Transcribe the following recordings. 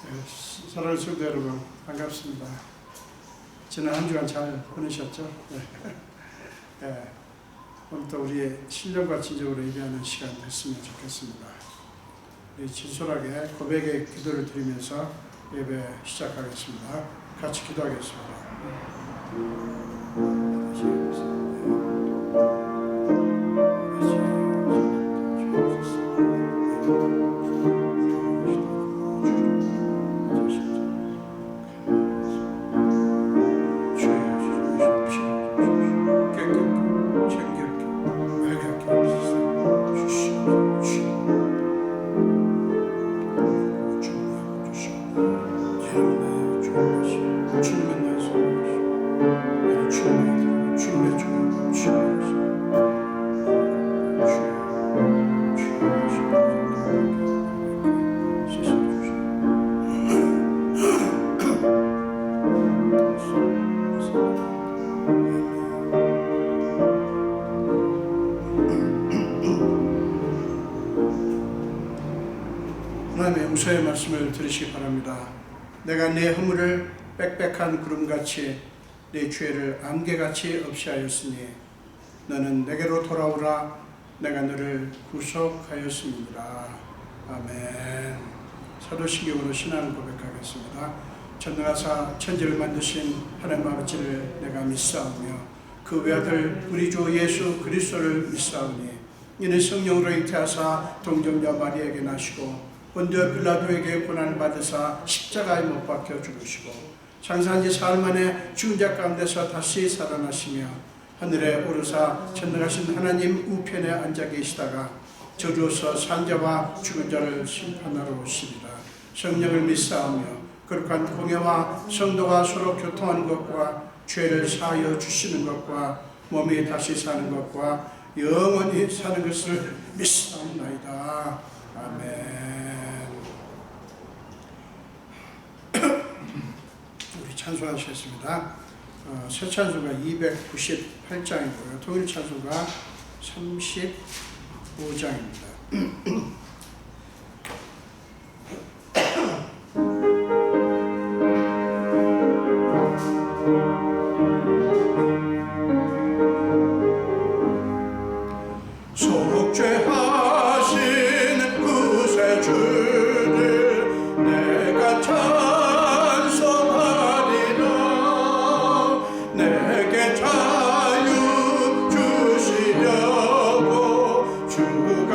사랑하는 성도 여러분, 반갑습니다. 지난 한 주간 잘 보내셨죠? 네. 오늘도 우리의 신령과 진정으로 예배하는 시간 됐으면 좋겠습니다. 우리 진솔하게 고백의 기도를 드리면서 예배 시작하겠습니다. 같이 기도하겠습니다. 하나님의 용서의 말씀을 들으시기 바랍니다. 내가 내 허물을 빽빽한 구름같이 내 죄를 안개같이 없이 하였으니 너는 내게로 돌아오라. 내가 너를 구속하였습니다. 아멘. 사도신경으로 신앙을 고백하겠습니다. 전능하사 천지를 만드신 하나님 아버지를 내가 믿사오며 그 외아들 우리 주 예수 그리스도를 믿사오니 이는 성령으로 잉태하사 동정녀 마리아에게 나시고 본디오 빌라도에게 고난을 받으사 십자가에 못 박혀 죽으시고 장사한 지 사흘 만에 죽은 자 가운데서 다시 살아나시며 하늘에 오르사 전능하신 하나님 우편에 앉아 계시다가 저주어서 산자와 죽은 자를 심판하러 오시리라. 성령을 믿사오며 거룩한 공예와 성도가 서로 교통하는 것과 죄를 사하여 주시는 것과 몸이 다시 사는 것과 영원히 사는 것을 믿사옵나이다. 아멘. 우리 찬송하시겠습니다. 새 찬송가 298장이고요. 통일 찬송가 35장입니다. 속죄하신 구세주를 내가 찬송하리라. 내게 자유 주시려고 주가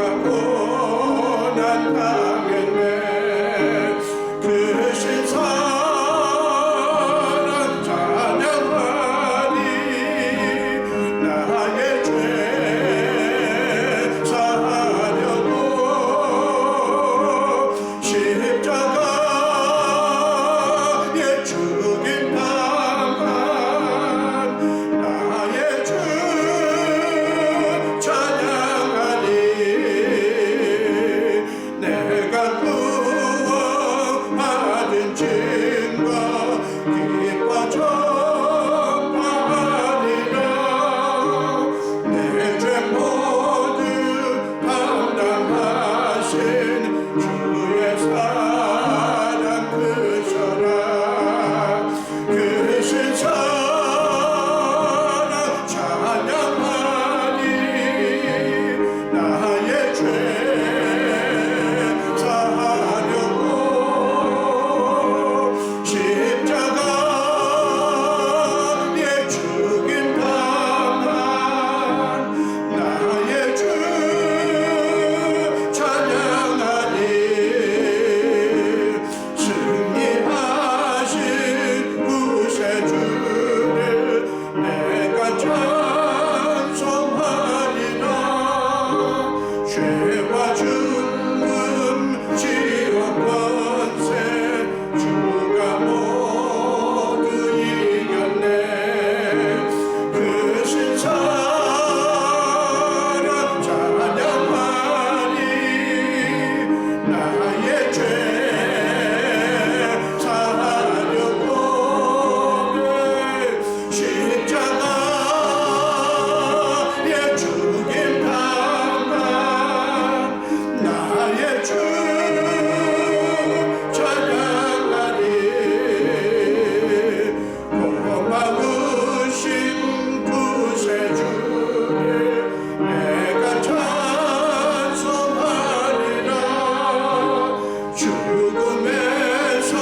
죽음에서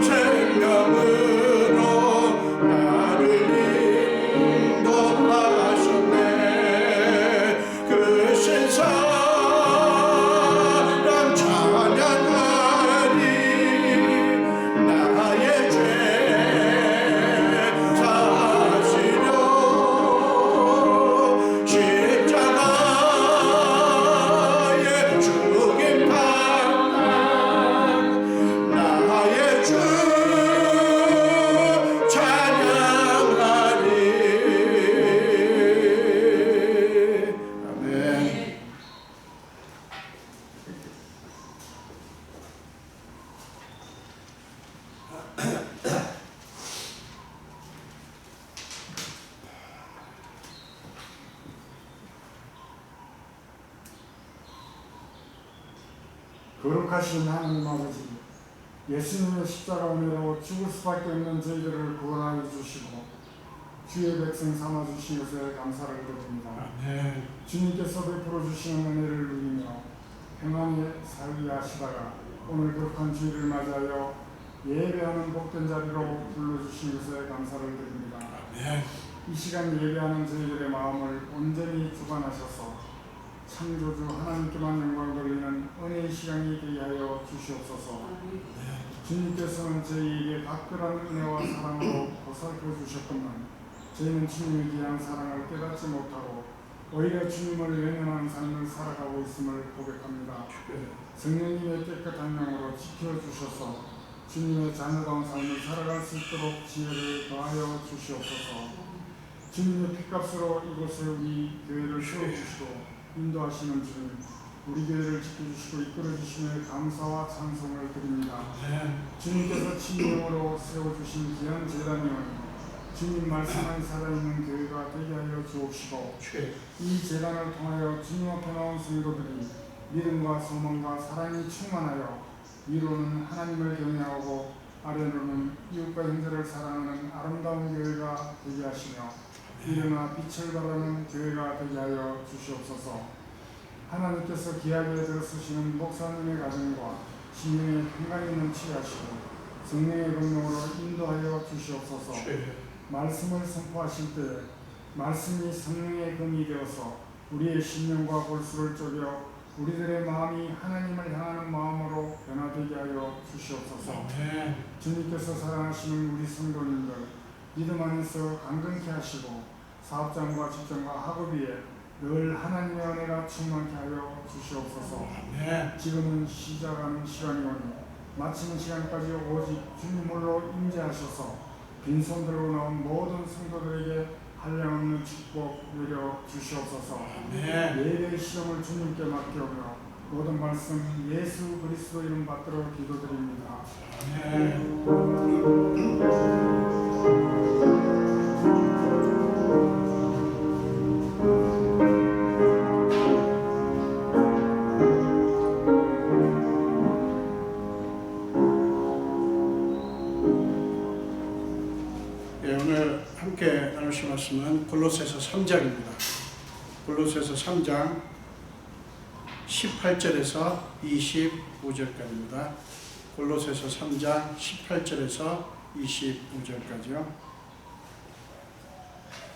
생명으로 나를 인도하셨네. 그 신사랑 찬양하리. 나의 죄 사시려 십자가에 죽임 받아 나의 주 찬양하리. 아멘. 거룩하신 하나님 아버지, 예수님의 십자가 은혜로 죽을 수밖에 없는 저희들을 구원하여 주시고 주의 백성 삼아주신 것에 감사를 드립니다. 아멘. 주님께서 베풀어 주시는 은혜를 누리며 평안히 살게 하시다가 오늘 격한 주일을 맞이하여 예배하는 복된 자리로 불러주신 것에 감사를 드립니다. 아멘. 이 시간 예배하는 저희들의 마음을 온전히 주관하셔서 창조주 하나님께만 영광 돌리는 은혜의 시간이 되게 하여 주시옵소서. 주님께서는 저희에게 각별한 은혜와 사랑으로 보살펴 주셨건만 저희는 주님의 귀한 사랑을 깨닫지 못하고 오히려 주님을 외면하는 삶을 살아가고 있음을 고백합니다. 성령님의 깨끗한 영으로 지켜주셔서 주님의 자녀다운 삶을 살아갈 수 있도록 지혜를 더하여 주시옵소서. 주님의 피값으로 이곳에 우리 교회를 세워주시고 인도하시는 주님, 우리 교회를 지켜주시고 이끌어주시며 감사와 찬송을 드립니다. 주님께서 친명으로 세워주신 귀한 제단이오니 주님 말씀 안에 살아있는 교회가 되게 하여 주옵시고 이 제단을 통하여 주님 앞에 나온 성도들이 믿음과 소망과 사랑이 충만하여 위로는 하나님을 경외하고 아래로는 이웃과 형제를 사랑하는 아름다운 교회가 되게 하시며 일어나 빛을 발하는 교회가 되게 하여 주시옵소서. 하나님께서 귀하게 들어쓰시는 목사님의 가정과 심령에 평강이 넘치게 하시고 성령의 능력으로 인도하여 주시옵소서. 말씀을 선포하실 때 말씀이 성령의 검이 되어서 우리의 심령과 골수를 쪼개 우리들의 마음이 하나님을 향하는 마음으로 변화되게 하여 주시옵소서. 주님께서 사랑하시는 우리 성도님들 믿음 안에서 강건케 하시고 사업장과 직장과 학업위에 늘 하나님의 은혜가 충만케 하여 주시옵소서. 지금은 시작하는 시간이오니 마치는 시간까지 오직 주님으로 임재하셔서 빈손 들고 나온 모든 성도들에게 한량없는 축복 내려 주시옵소서. 예배의 시험을 주님께 맡겨오며 모든 말씀 예수 그리스도 이름 받들어 기도드립니다. 오늘 함께 나누실 말씀은 골로새서 3장입니다. 골로새서 3장 18절에서 25절까지입니다. 골로새서 3장 18절에서 25절까지요.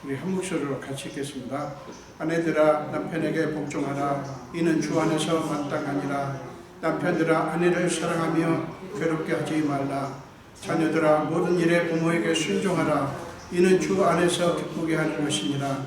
우리 한 목소리로 같이 읽겠습니다. 아내들아 남편에게 복종하라. 이는 주 안에서 마땅하니라. 남편들아 아내를 사랑하며 괴롭게 하지 말라. 자녀들아 모든 일에 부모에게 순종하라. 이는 주 안에서 기쁘게 하는 것이니라.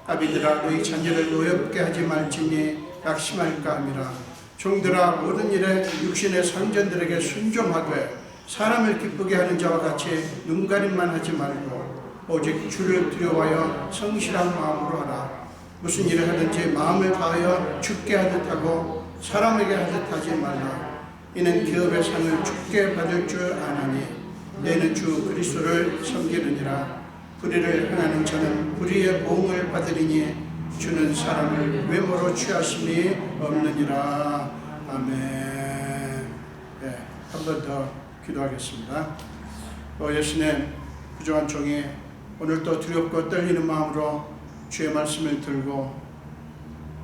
아비들아 너희 자녀를 노엽게 하지 말지니 약심할까 함이라. 종들아 모든 일에 육신의 상전들에게 순종하되 사람을 기쁘게 하는 자와 같이 눈가림만 하지 말고 오직 주를 두려워하여 성실한 마음으로 하라. 무슨 일을 하든지 마음을 다하여 주께 하듯 하고 사람에게 하듯 하지 말라. 이는 기업의 상을 주께 받을 줄 아나니 내는 주 그리스도를 섬기느니라. 불의를 행하는 자는 불의의 보응을 받으리니 주는 사람을 외모로 취하심이 없느니라. 아멘. 네, 한 번 더 기도하겠습니다. 예수님, 부족한 종이 오늘도 두렵고 떨리는 마음으로 주의 말씀을 들고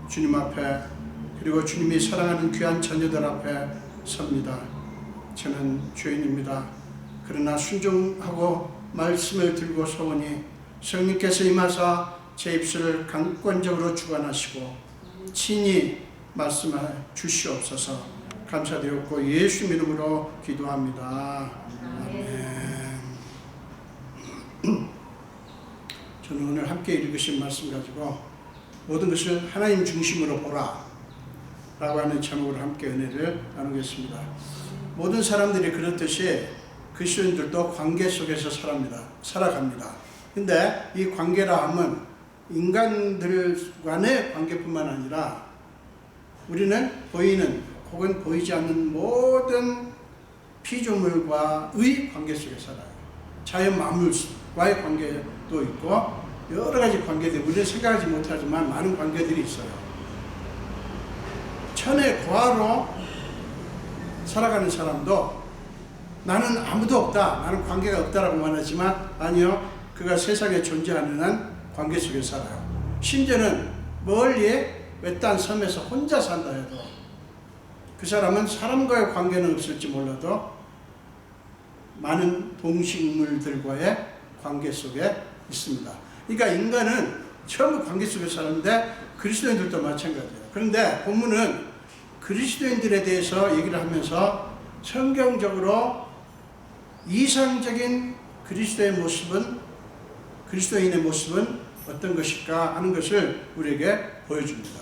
주님 앞에 그리고 주님이 사랑하는 귀한 자녀들 앞에 섭니다. 저는 죄인입니다. 그러나 순종하고 말씀을 들고 서오니 성령께서 임하사 제 입술을 강권적으로 주관하시고 친히 말씀해 주시옵소서. 감사드렸고 예수 이름으로 기도합니다. 아멘. 저는 오늘 함께 읽으신 말씀 가지고 모든 것을 하나님 중심으로 보라 라고 하는 제목으로 함께 은혜를 나누겠습니다. 모든 사람들이 그렇듯이 그리스도인들도 관계 속에서 살아갑니다. 근데 이 관계라 함은 인간들 간의 관계뿐만 아니라 우리는 보이는 혹은 보이지 않는 모든 피조물과의 관계 속에 살아요. 자연 만물과의 관계도 있고 여러 가지 관계들, 우리는 생각하지 못하지만 많은 관계들이 있어요. 천의 고아로 살아가는 사람도 나는 아무도 없다, 나는 관계가 없다라고 말하지만 아니요, 그가 세상에 존재하는 한 관계 속에 살아요. 심지어는 멀리 외딴 섬에서 혼자 산다 해도 그 사람은 사람과의 관계는 없을지 몰라도 많은 동식물들과의 관계 속에 있습니다. 그러니까 인간은 전부 관계 속에 사는데 그리스도인들도 마찬가지예요. 그런데 본문은 그리스도인들에 대해서 얘기를 하면서 성경적으로 이상적인 그리스도인의 모습은 어떤 것일까 하는 것을 우리에게 보여줍니다.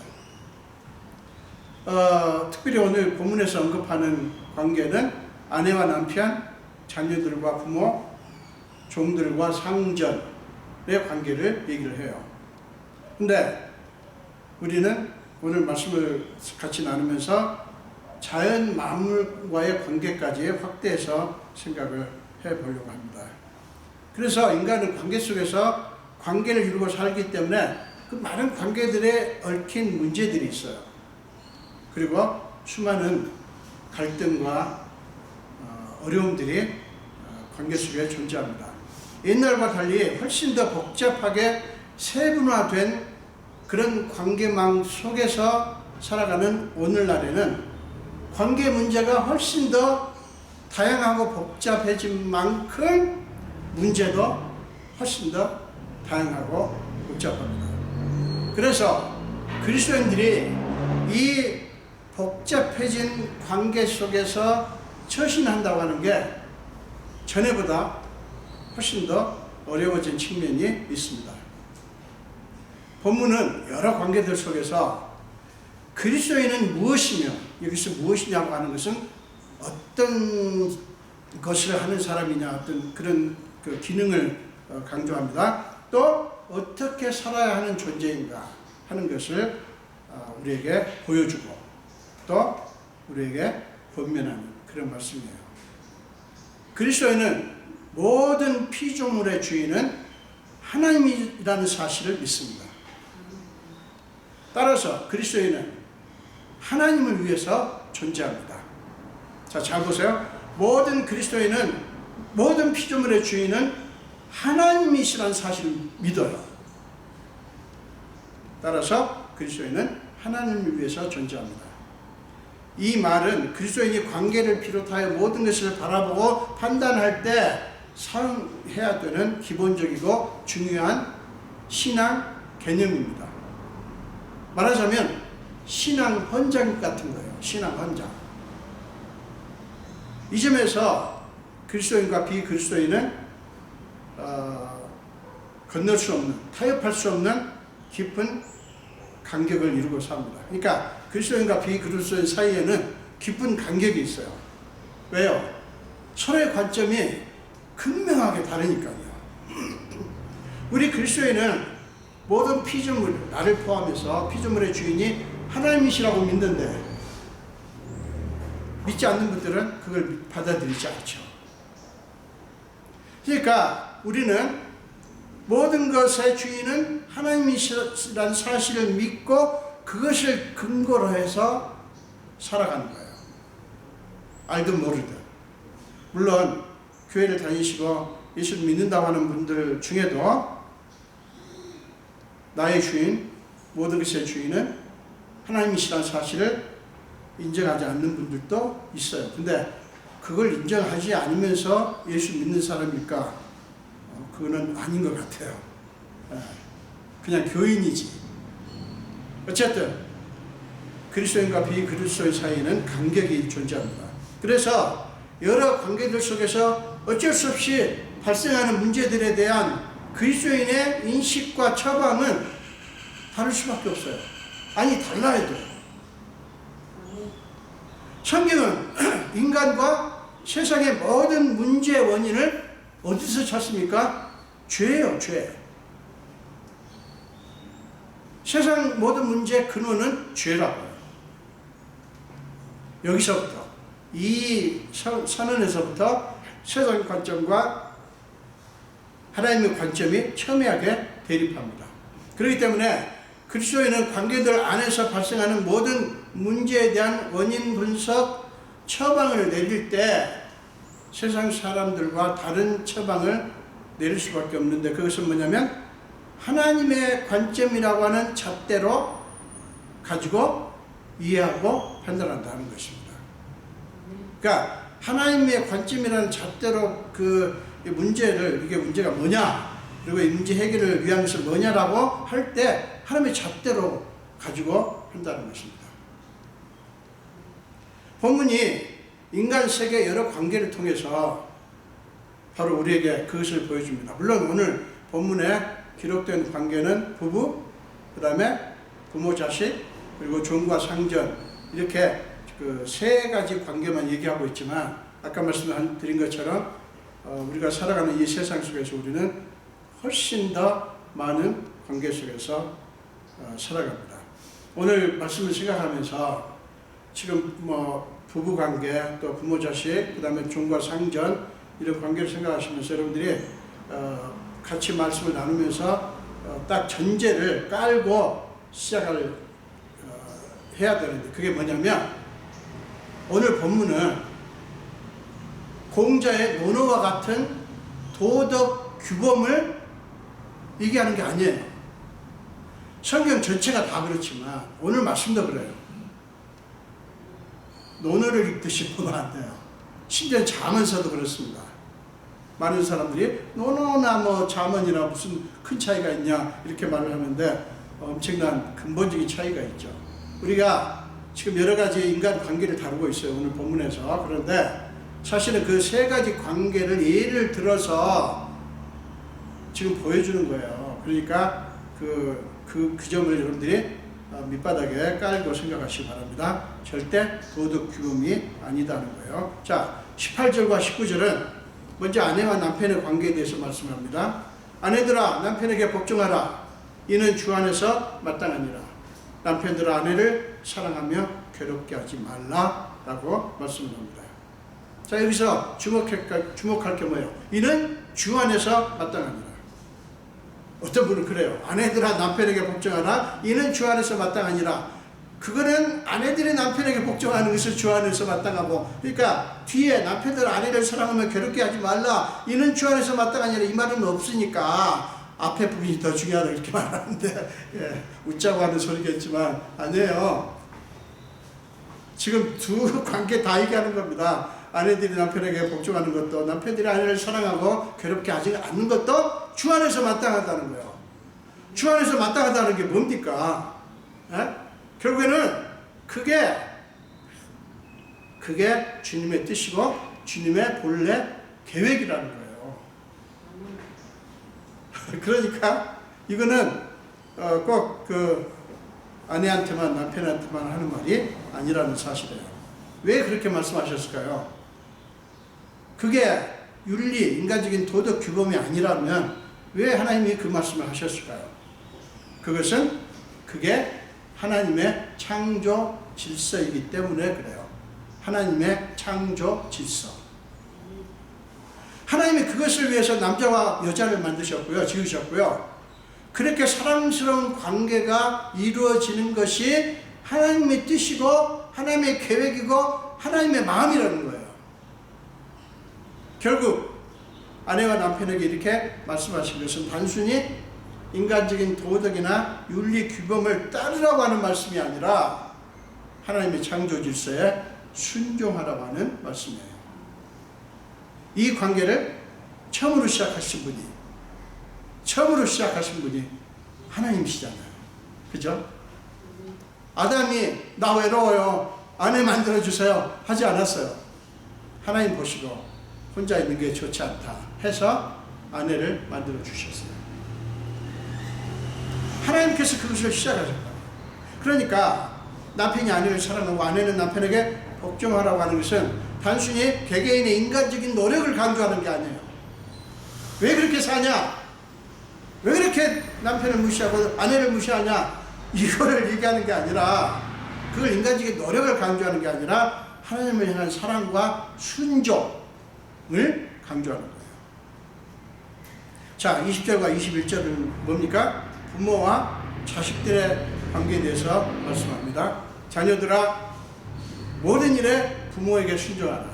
특별히 오늘 본문에서 언급하는 관계는 아내와 남편, 자녀들과 부모, 종들과 상전의 관계를 얘기를 해요. 근데 우리는 오늘 말씀을 같이 나누면서 자연 만물과의 관계까지 확대해서 생각을 해보려고 합니다. 그래서 인간은 관계 속에서 관계를 이루고 살기 때문에 그 많은 관계들에 얽힌 문제들이 있어요. 그리고 수많은 갈등과 어려움들이 관계 속에 존재합니다. 옛날과 달리 훨씬 더 복잡하게 세분화된 그런 관계망 속에서 살아가는 오늘날에는 관계 문제가 훨씬 더 다양하고 복잡해진 만큼 문제도 훨씬 더 다양하고 복잡합니다. 그래서 그리스도인들이 이 복잡해진 관계 속에서 처신한다고 하는 게 전에보다 훨씬 더 어려워진 측면이 있습니다. 본문은 여러 관계들 속에서 그리스도인은 무엇이며 여기서 무엇이냐고 하는 것은 어떤 것을 하는 사람이냐, 어떤 그런 그 기능을 강조합니다. 또 어떻게 살아야 하는 존재인가 하는 것을 우리에게 보여주고 또 우리에게 권면하는 그런 말씀이에요. 그리스도인은 모든 피조물의 주인은 하나님이라는 사실을 믿습니다. 따라서 그리스도인은 하나님을 위해서 존재합니다. 자, 잘 보세요. 모든 그리스도인은, 모든 피조물의 주인은 하나님이시라는 사실을 믿어요. 따라서 그리스도인은 하나님을 위해서 존재합니다. 이 말은 그리스도인이 관계를 비롯하여 모든 것을 바라보고 판단할 때 사용해야 되는 기본적이고 중요한 신앙 개념입니다. 말하자면 신앙 헌장 같은 거예요. 신앙 헌장. 이 점에서 그리스도인과 비그리스도인은 건널 수 없는, 타협할 수 없는 깊은 간격을 이루고 삽니다. 그러니까 그리스도인과 비그리스도인 사이에는 깊은 간격이 있어요. 왜요? 서로의 관점이 극명하게 다르니까요. 우리 그리스도인은 모든 피조물, 나를 포함해서 피조물의 주인이 하나님이시라고 믿는데 믿지 않는 분들은 그걸 받아들이지 않죠. 그러니까 우리는 모든 것의 주인은 하나님이시라는 사실을 믿고 그것을 근거로 해서 살아가는 거예요. 알든 모르든. 물론 교회를 다니시고 예수를 믿는다고 하는 분들 중에도 나의 주인, 모든 것의 주인은 하나님이시라는 사실을 인정하지 않는 분들도 있어요. 근데 그걸 인정하지 않으면서 예수 믿는 사람일까? 그거는 아닌 것 같아요. 그냥 교인이지. 어쨌든 그리스도인과 비그리스도인 사이에는 간격이 존재합니다. 그래서 여러 관계들 속에서 어쩔 수 없이 발생하는 문제들에 대한 그리스도인의 인식과 처방은 다를 수밖에 없어요. 아니, 달라야 돼요. 성경은 인간과 세상의 모든 문제의 원인을 어디서 찾습니까? 죄예요, 죄. 세상 모든 문제의 근원은 죄라고요. 여기서부터, 이 선언에서부터 세상 관점과 하나님의 관점이 첨예하게 대립합니다. 그렇기 때문에 그리스도인은 관계들 안에서 발생하는 모든 문제에 대한 원인 분석, 처방을 내릴 때 세상 사람들과 다른 처방을 내릴 수밖에 없는데, 그것은 뭐냐면 하나님의 관점이라고 하는 잣대로 가지고 이해하고 판단한다는 것입니다. 그러니까 하나님의 관점이라는 잣대로 그 문제를, 이게 문제가 뭐냐, 그리고 이 문제 해결을 위한 것은 뭐냐라고 할 때 하나님의 잣대로 가지고 한다는 것입니다. 본문이 인간 세계 여러 관계를 통해서 바로 우리에게 그것을 보여줍니다. 물론 오늘 본문에 기록된 관계는 부부, 그 다음에 부모 자식, 그리고 종과 상전, 이렇게 그 세 가지 관계만 얘기하고 있지만, 아까 말씀드린 것처럼 우리가 살아가는 이 세상 속에서 우리는 훨씬 더 많은 관계 속에서 살아갑니다. 오늘 말씀을 생각하면서 지금 부부 관계, 또 부모 자식, 그 다음에 종과 상전, 이런 관계를 생각하시면서 여러분들이 같이 말씀을 나누면서 딱 전제를 깔고 시작을 해야 되는데, 그게 뭐냐면 오늘 본문은 공자의 논어와 같은 도덕 규범을 얘기하는 게 아니에요. 성경 전체가 다 그렇지만 오늘 말씀도 그래요. 논어를 읽듯이 보면 안 돼요. 심지어 잠언서도 그렇습니다. 많은 사람들이 논어나 잠언이나 무슨 큰 차이가 있냐 이렇게 말을 하는데 엄청난 근본적인 차이가 있죠. 우리가 지금 여러 가지 인간 관계를 다루고 있어요, 오늘 본문에서. 그런데 사실은 그 세 가지 관계를 예를 들어서 지금 보여주는 거예요. 그러니까 그 점을 여러분들이 밑바닥에 깔고 생각하시기 바랍니다. 절대 도덕 규범이 아니다는 거예요. 자, 18절과 19절은 먼저 아내와 남편의 관계에 대해서 말씀합니다. 아내들아, 남편에게 복종하라. 이는 주 안에서 마땅하니라. 남편들아, 아내를 사랑하며 괴롭게 하지 말라라고 말씀합니다. 자, 여기서 주목할 게 뭐예요? 이는 주 안에서 마땅하니라. 어떤 분은 그래요. 아내들아, 남편에게 복종하라. 이는 주 안에서 마땅하니라. 그거는 아내들이 남편에게 복종하는 것을 주 안에서 마땅하고, 그러니까 뒤에 남편들 아내를 사랑하며 괴롭게 하지 말라. 이는 주 안에서 마땅하니라. 이 말은 없으니까 앞에 부분이 더 중요하다 이렇게 말하는데, 웃자고 하는 소리겠지만 아니에요. 지금 두 관계 다 얘기하는 겁니다. 아내들이 남편에게 복종하는 것도, 남편들이 아내를 사랑하고 괴롭게 하지 않는 것도 주 안에서 마땅하다는 거예요. 주 안에서 마땅하다는 게 뭡니까? 결국에는 그게 주님의 뜻이고 주님의 본래 계획이라는 거예요. 그러니까 이거는 꼭 아내한테만, 남편한테만 하는 말이 아니라는 사실이에요. 왜 그렇게 말씀하셨을까요? 그게 윤리, 인간적인 도덕 규범이 아니라면 왜 하나님이 그 말씀을 하셨을까요? 그게 하나님의 창조 질서이기 때문에 그래요. 하나님의 창조 질서. 하나님이 그것을 위해서 남자와 여자를 만드셨고요, 지으셨고요. 그렇게 사랑스러운 관계가 이루어지는 것이 하나님의 뜻이고 하나님의 계획이고 하나님의 마음이라는 거예요. 결국 아내와 남편에게 이렇게 말씀하신 것은 단순히 인간적인 도덕이나 윤리 규범을 따르라고 하는 말씀이 아니라 하나님의 창조 질서에 순종하라고 하는 말씀이에요. 이 관계를 처음으로 시작하신 분이 하나님이시잖아요. 그죠? 아담이 나 외로워요, 아내 만들어주세요 하지 않았어요. 하나님 보시고 혼자 있는 게 좋지 않다 해서 아내를 만들어 주셨어요. 하나님께서 그것을 시작하셨다. 그러니까 남편이 아내를 사랑하고 아내는 남편에게 복종하라고 하는 것은 단순히 개개인의 인간적인 노력을 강조하는 게 아니에요. 왜 그렇게 사냐? 왜 그렇게 남편을 무시하고 아내를 무시하냐? 이거를 얘기하는 게 아니라, 그걸 인간적인 노력을 강조하는 게 아니라 하나님을 향한 사랑과 순종을 강조하는 거예요. 자, 20절과 21절은 뭡니까? 부모와 자식들의 관계에 대해서 말씀합니다. 자녀들아, 모든 일에 부모에게 순종하라.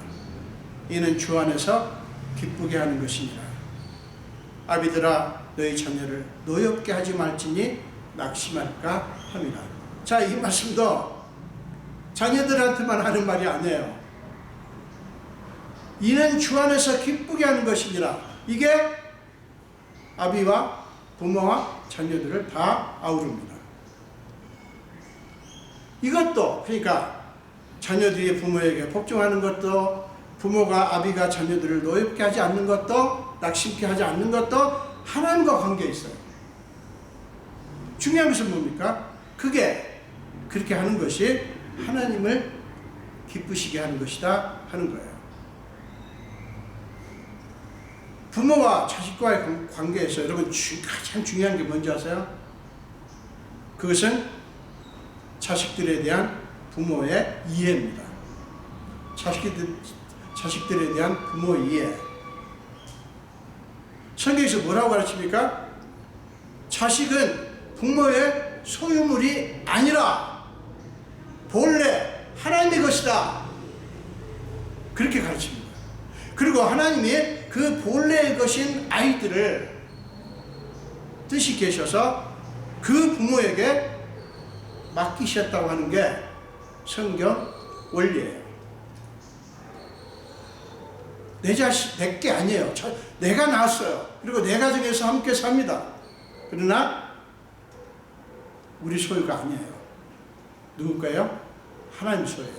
이는 주 안에서 기쁘게 하는 것이니라. 아비들아, 너희 자녀를 노엽게 하지 말지니 낙심할까 합니다. 자, 이 말씀도 자녀들한테만 하는 말이 아니에요. 이는 주 안에서 기쁘게 하는 것이니라. 이게 아비와 부모와 자녀들을 다 아우릅니다. 이것도, 그러니까 자녀들이 부모에게 복종하는 것도, 부모가 아비가 자녀들을 노엽게 하지 않는 것도, 낙심케 하지 않는 것도 하나님과 관계에 있어요. 중요한 것은 뭡니까? 그게 그렇게 하는 것이 하나님을 기쁘시게 하는 것이다 하는 거예요. 부모와 자식과의 관계에서 여러분 가장 중요한 게 뭔지 아세요? 그것은 자식들에 대한 부모의 이해입니다. 자식들에 대한 부모 이해. 성경에서 뭐라고 가르칩니까? 자식은 부모의 소유물이 아니라 본래 하나님의 것이다. 그렇게 가르칩니다. 그리고 하나님이 그 본래의 것인 아이들을 뜻이 계셔서 그 부모에게 맡기셨다고 하는 게 성경 원리예요. 내 자식, 내게 아니에요. 내가 낳았어요. 그리고 내 가정에서 함께 삽니다. 그러나 우리 소유가 아니에요. 누굴까요? 하나님 소유예요.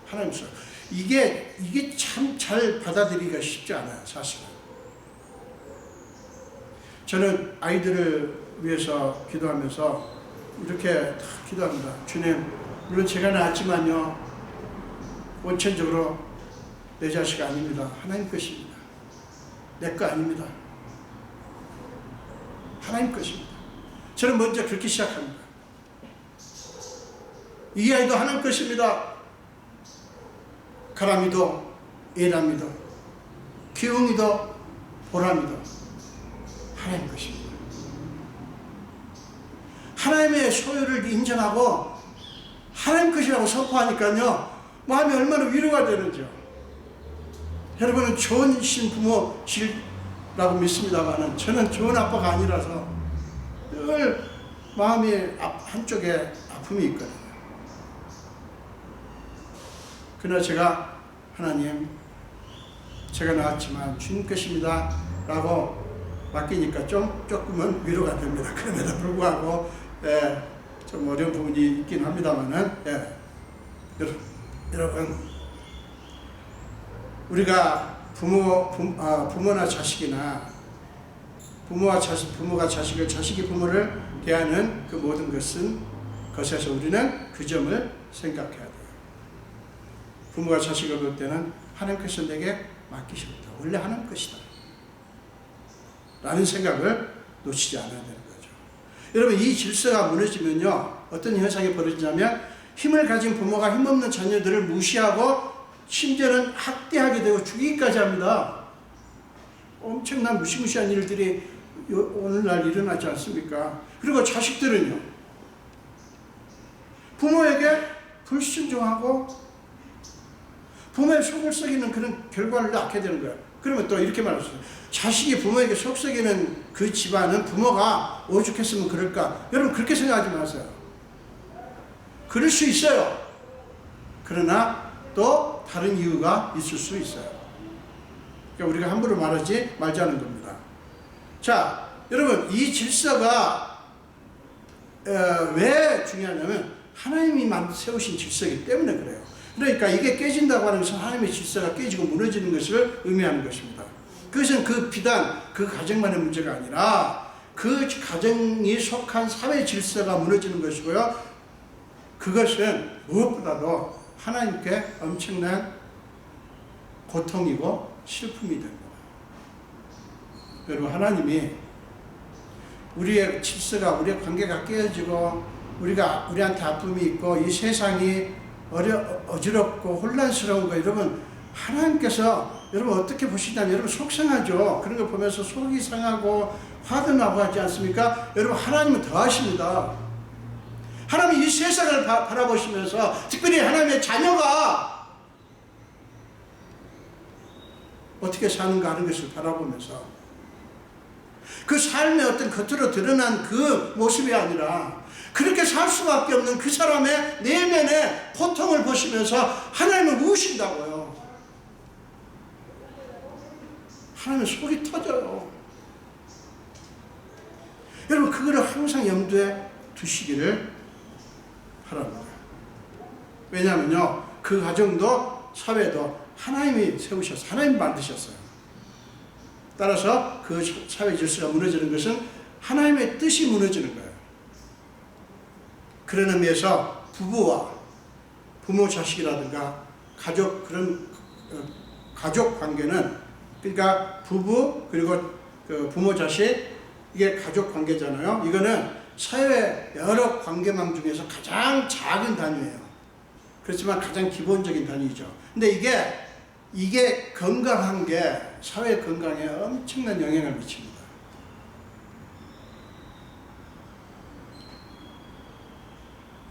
하나님 소유. 이게 참 잘 받아들이기가 쉽지 않아요, 사실은. 저는 아이들을 위해서 기도하면서 이렇게 기도합니다. 주님, 물론 제가 낳았지만요, 원천적으로 내 자식 아닙니다. 하나님 것입니다. 내 거 아닙니다. 하나님 것입니다. 저는 먼저 그렇게 시작합니다. 이 아이도 하나님 것입니다. 가람이도 에람이도 기웅이도 보람이도 하나님 것입니다. 하나님의 소유를 인정하고 하나님 것이라고 선포하니까요, 마음이 얼마나 위로가 되는지요. 여러분은 좋은 신부모시라고 믿습니다만 저는 좋은 아빠가 아니라서 늘 마음이 한쪽에 아픔이 있거든요. 그러나 제가 하나님, 제가 낳았지만 주님 것입니다 라고 맡기니까 조금은 위로가 됩니다. 그럼에도 불구하고 좀 어려운 부분이 있긴 합니다만은 여러분, 우리가 부모나 자식이나 부모가 자식을, 자식이 부모를 대하는 그 모든 것에서 우리는 그 점을 생각해야 돼요. 부모가 자식을 볼 때는 하나님께서 내게 맡기셨다. 원래 하나님 것이다. 라는 생각을 놓치지 않아야 되는 거죠. 여러분, 이 질서가 무너지면요, 어떤 현상이 벌어지냐면 힘을 가진 부모가 힘없는 자녀들을 무시하고 심지어는 학대하게 되고 죽이기까지 합니다. 엄청난 무시무시한 일들이 오늘날 일어나지 않습니까? 그리고 자식들은요, 부모에게 불순종하고 부모의 속을 썩이는 그런 결과를 낳게 되는 거예요. 그러면 또 이렇게 말했어요. 자식이 부모에게 속 썩이는 그 집안은 부모가 오죽했으면 그럴까? 여러분, 그렇게 생각하지 마세요. 그럴 수 있어요. 그러나 또 다른 이유가 있을 수 있어요. 그러니까 우리가 함부로 말하지 말자는 겁니다. 자, 여러분, 이 질서가 왜 중요하냐면 하나님이 세우신 질서이기 때문에 그래요. 그러니까 이게 깨진다고 하는 것은 하나님의 질서가 깨지고 무너지는 것을 의미하는 것입니다. 그것은 비단 그 가정만의 문제가 아니라 그 가정이 속한 사회 질서가 무너지는 것이고요. 그것은 무엇보다도 하나님께 엄청난 고통이고 슬픔이 됩니다. 여러분, 하나님이 우리의 질서가, 우리의 관계가 깨어지고 우리한테 아픔이 있고 이 세상이 어지럽고 혼란스러운 거, 여러분, 하나님께서 여러분 어떻게 보시냐면 여러분 속상하죠. 그런 걸 보면서 속이 상하고 화도 나고 하지 않습니까? 여러분, 하나님은 더 하십니다. 하나님이 이 세상을 바라보시면서, 특별히 하나님의 자녀가 어떻게 사는가 하는 것을 바라보면서 그 삶의 어떤 겉으로 드러난 그 모습이 아니라 그렇게 살 수밖에 없는 그 사람의 내면의 고통을 보시면서 하나님은 우신다고요. 하나님은 속이 터져요. 여러분, 그거를 항상 염두에 두시기를 바랍니다. 왜냐하면요, 그 가정도 사회도 하나님이 세우셨어요. 하나님이 만드셨어요. 따라서 그 사회 질서가 무너지는 것은 하나님의 뜻이 무너지는 거예요. 그런 의미에서 부부와 부모 자식이라든가 그런 가족 관계는, 그러니까 부부 그리고 부모 자식, 이게 가족 관계잖아요. 이거는 사회 여러 관계망 중에서 가장 작은 단위예요. 그렇지만 가장 기본적인 단위죠. 근데 이게 건강한 게 사회 건강에 엄청난 영향을 미칩니다.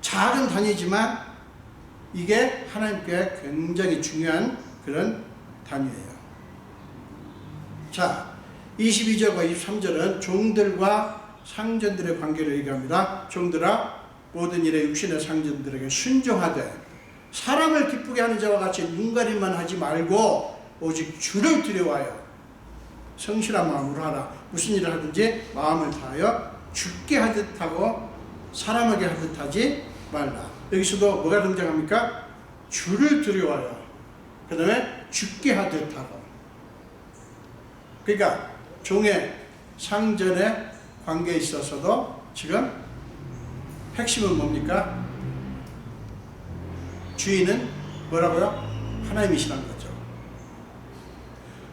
작은 단위지만 이게 하나님께 굉장히 중요한 그런 단위예요. 자, 22절과 23절은 종들과 상전들의 관계를 얘기합니다. 종들아, 모든 일에 육신의 상전들에게 순종하되 사람을 기쁘게 하는 자와 같이 눈가림만 하지 말고 오직 주를 두려워하여 성실한 마음으로 하라. 무슨 일을 하든지 마음을 다하여 주께 하듯 하고 사람에게 하듯 하지 말라. 여기서도 뭐가 등장합니까? 주를 두려워하여, 그 다음에 주께 하듯 하고. 그러니까 종의 상전의 관계에 있어서도 지금 핵심은 뭡니까? 주인은 뭐라고요? 하나님이시라는 거죠.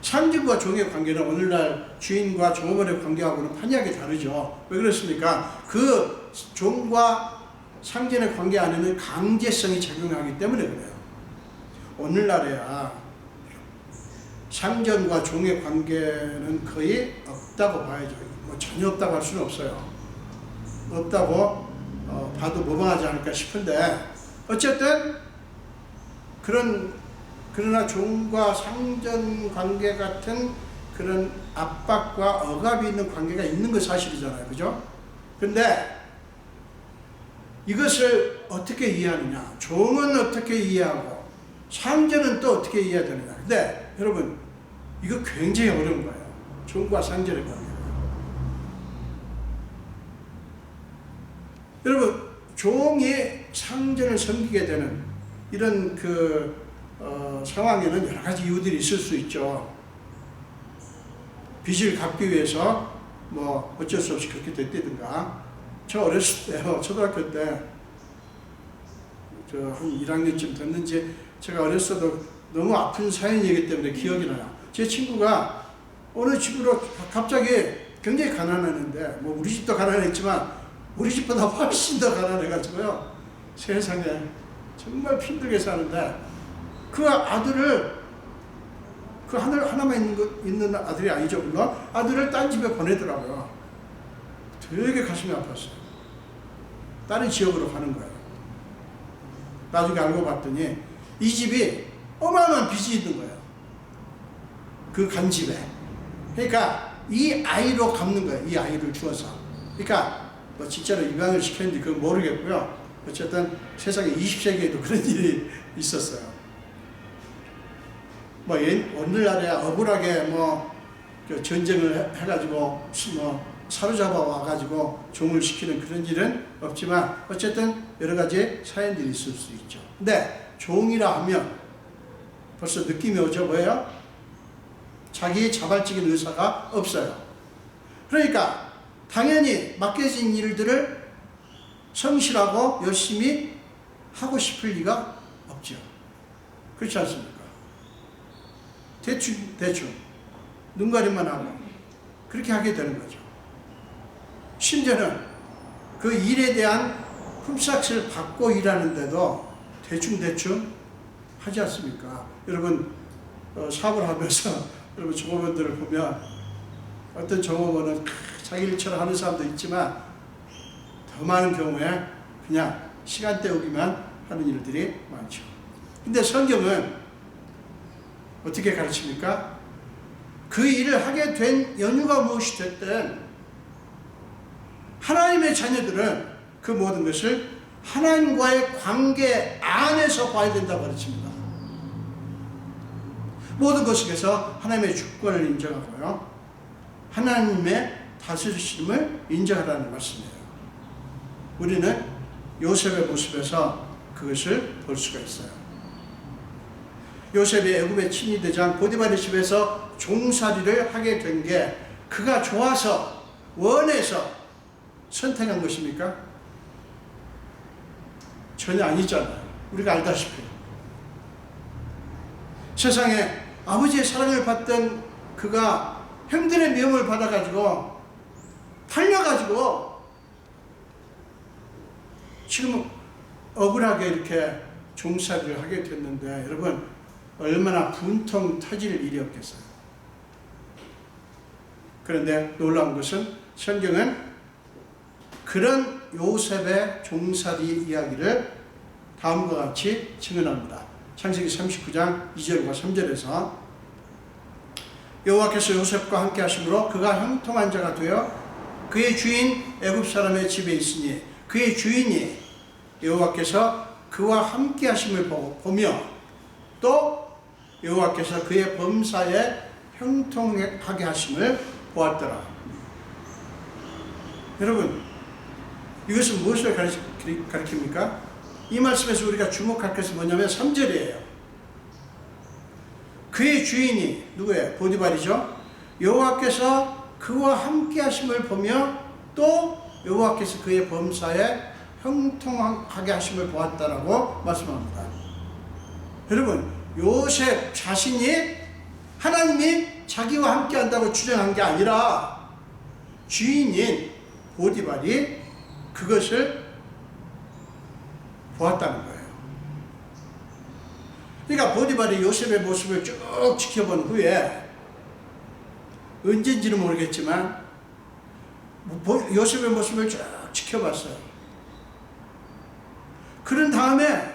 상전과 종의 관계는 오늘날 주인과 종업원의 관계하고는 판이하게 다르죠. 왜 그렇습니까? 그 종과 상전의 관계 안에는 강제성이 작용하기 때문에 그래요. 오늘날에야 상전과 종의 관계는 거의 없다고 봐야죠. 뭐 전혀 없다고 할 수는 없어요. 없다고 봐도 무방하지 않을까 싶은데, 어쨌든 그러나 종과 상전 관계 같은 그런 압박과 억압이 있는 관계가 있는 건 사실이잖아요. 그죠? 근데 이것을 어떻게 이해하느냐? 종은 어떻게 이해하고 상전은 또 어떻게 이해해야 되느냐? 근데 여러분, 이거 굉장히 어려운 거예요. 종과 상전의 관계. 여러분, 종이 상전을 섬기게 되는 이런 상황에는 여러 가지 이유들이 있을 수 있죠. 빚을 갚기 위해서 뭐 어쩔 수 없이 그렇게 됐다든가. 저 어렸을 때요, 초등학교 때 한 1학년쯤 됐는지, 제가 어렸어도 너무 아픈 사연이기 때문에 기억이 나요. 제 친구가 어느 집으로 갑자기 굉장히 가난했는데, 뭐 우리 집도 가난했지만 우리 집보다 훨씬 더 가난해가지고요, 세상에 정말 힘들게 사는데, 그 아들을, 그 하나만 있는 아들이 아니죠, 물론. 아들을 딴 집에 보내더라고요. 되게 가슴이 아팠어요. 다른 지역으로 가는 거예요. 나중에 알고 봤더니 이 집이 어마어마한 빚이 있는 거예요. 그 간 집에. 그러니까 이 아이로 갚는 거예요. 이 아이를 주어서. 그러니까 뭐 진짜로 입양을 시켰는지 그건 모르겠고요. 어쨌든 세상에 20세기에도 그런 일이 있었어요. 뭐 오늘날에 억울하게 뭐 전쟁을 해가지고 뭐 사로잡아 와가지고 종을 시키는 그런 일은 없지만 어쨌든 여러 가지 사연들이 있을 수 있죠. 근데 종이라 하면 벌써 느낌이 오죠. 뭐예요? 자기 자발적인 의사가 없어요. 그러니까 당연히 맡겨진 일들을 성실하고 열심히 하고 싶을 리가 없죠. 그렇지 않습니까? 대충 눈가림만 하고 그렇게 하게 되는 거죠. 심지어는 그 일에 대한 품삯을 받고 일하는데도 대충 하지 않습니까? 여러분 사업을 하면서 여러분 종업원들을 보면 어떤 종업원은 자기 일처럼 하는 사람도 있지만 더 많은 경우에 그냥 시간 때우기만 하는 일들이 많죠. 근데 성경은 어떻게 가르칩니까? 그 일을 하게 된 연유가 무엇이 됐든 하나님의 자녀들은 그 모든 것을 하나님과의 관계 안에서 봐야 된다고 가르칩니다. 모든 것 속에서 하나님의 주권을 인정하고요. 하나님의 다스리심을 인정하라는 말씀이에요. 우리는 요셉의 모습에서 그것을 볼 수가 있어요. 요셉이 애굽의 친위대장 보디발의 집에서 종살이를 하게 된 게 그가 좋아서 원해서 선택한 것입니까? 전혀 아니잖아요. 우리가 알다시피 세상에 아버지의 사랑을 받던 그가 형들의 미움을 받아가지고 달려가지고 지금 억울하게 이렇게 종살이를 하게 됐는데 여러분 얼마나 분통 터질 일이었겠어요. 그런데 놀라운 것은 성경은 그런 요셉의 종살이 이야기를 다음과 같이 증언합니다. 창세기 39장 2절과 3절에서 여호와께서 요셉과 함께 하심으로 그가 형통한 자가 되어 그의 주인 애굽 사람의 집에 있으니 그의 주인이 여호와께서 그와 함께 하심을 보며 또 여호와께서 그의 범사에 형통하게 하심을 보았더라. 여러분 이것은 무엇을 가리킵니까? 이 말씀에서 우리가 주목할 것은 뭐냐면 3절이에요. 그의 주인이 누구예요? 보디발이죠. 여호와께서 그와 함께 하심을 보며 또 여호와께서 그의 범사에 형통하게 하심을 보았다라고 말씀합니다. 여러분 요셉 자신이 하나님이 자기와 함께 한다고 주장한 게 아니라 주인인 보디발이 그것을 보았다는 거예요. 그러니까 보디발이 요셉의 모습을 쭉 지켜본 후에 언젠지는 모르겠지만 요셉의 모습을 쭉 지켜봤어요. 그런 다음에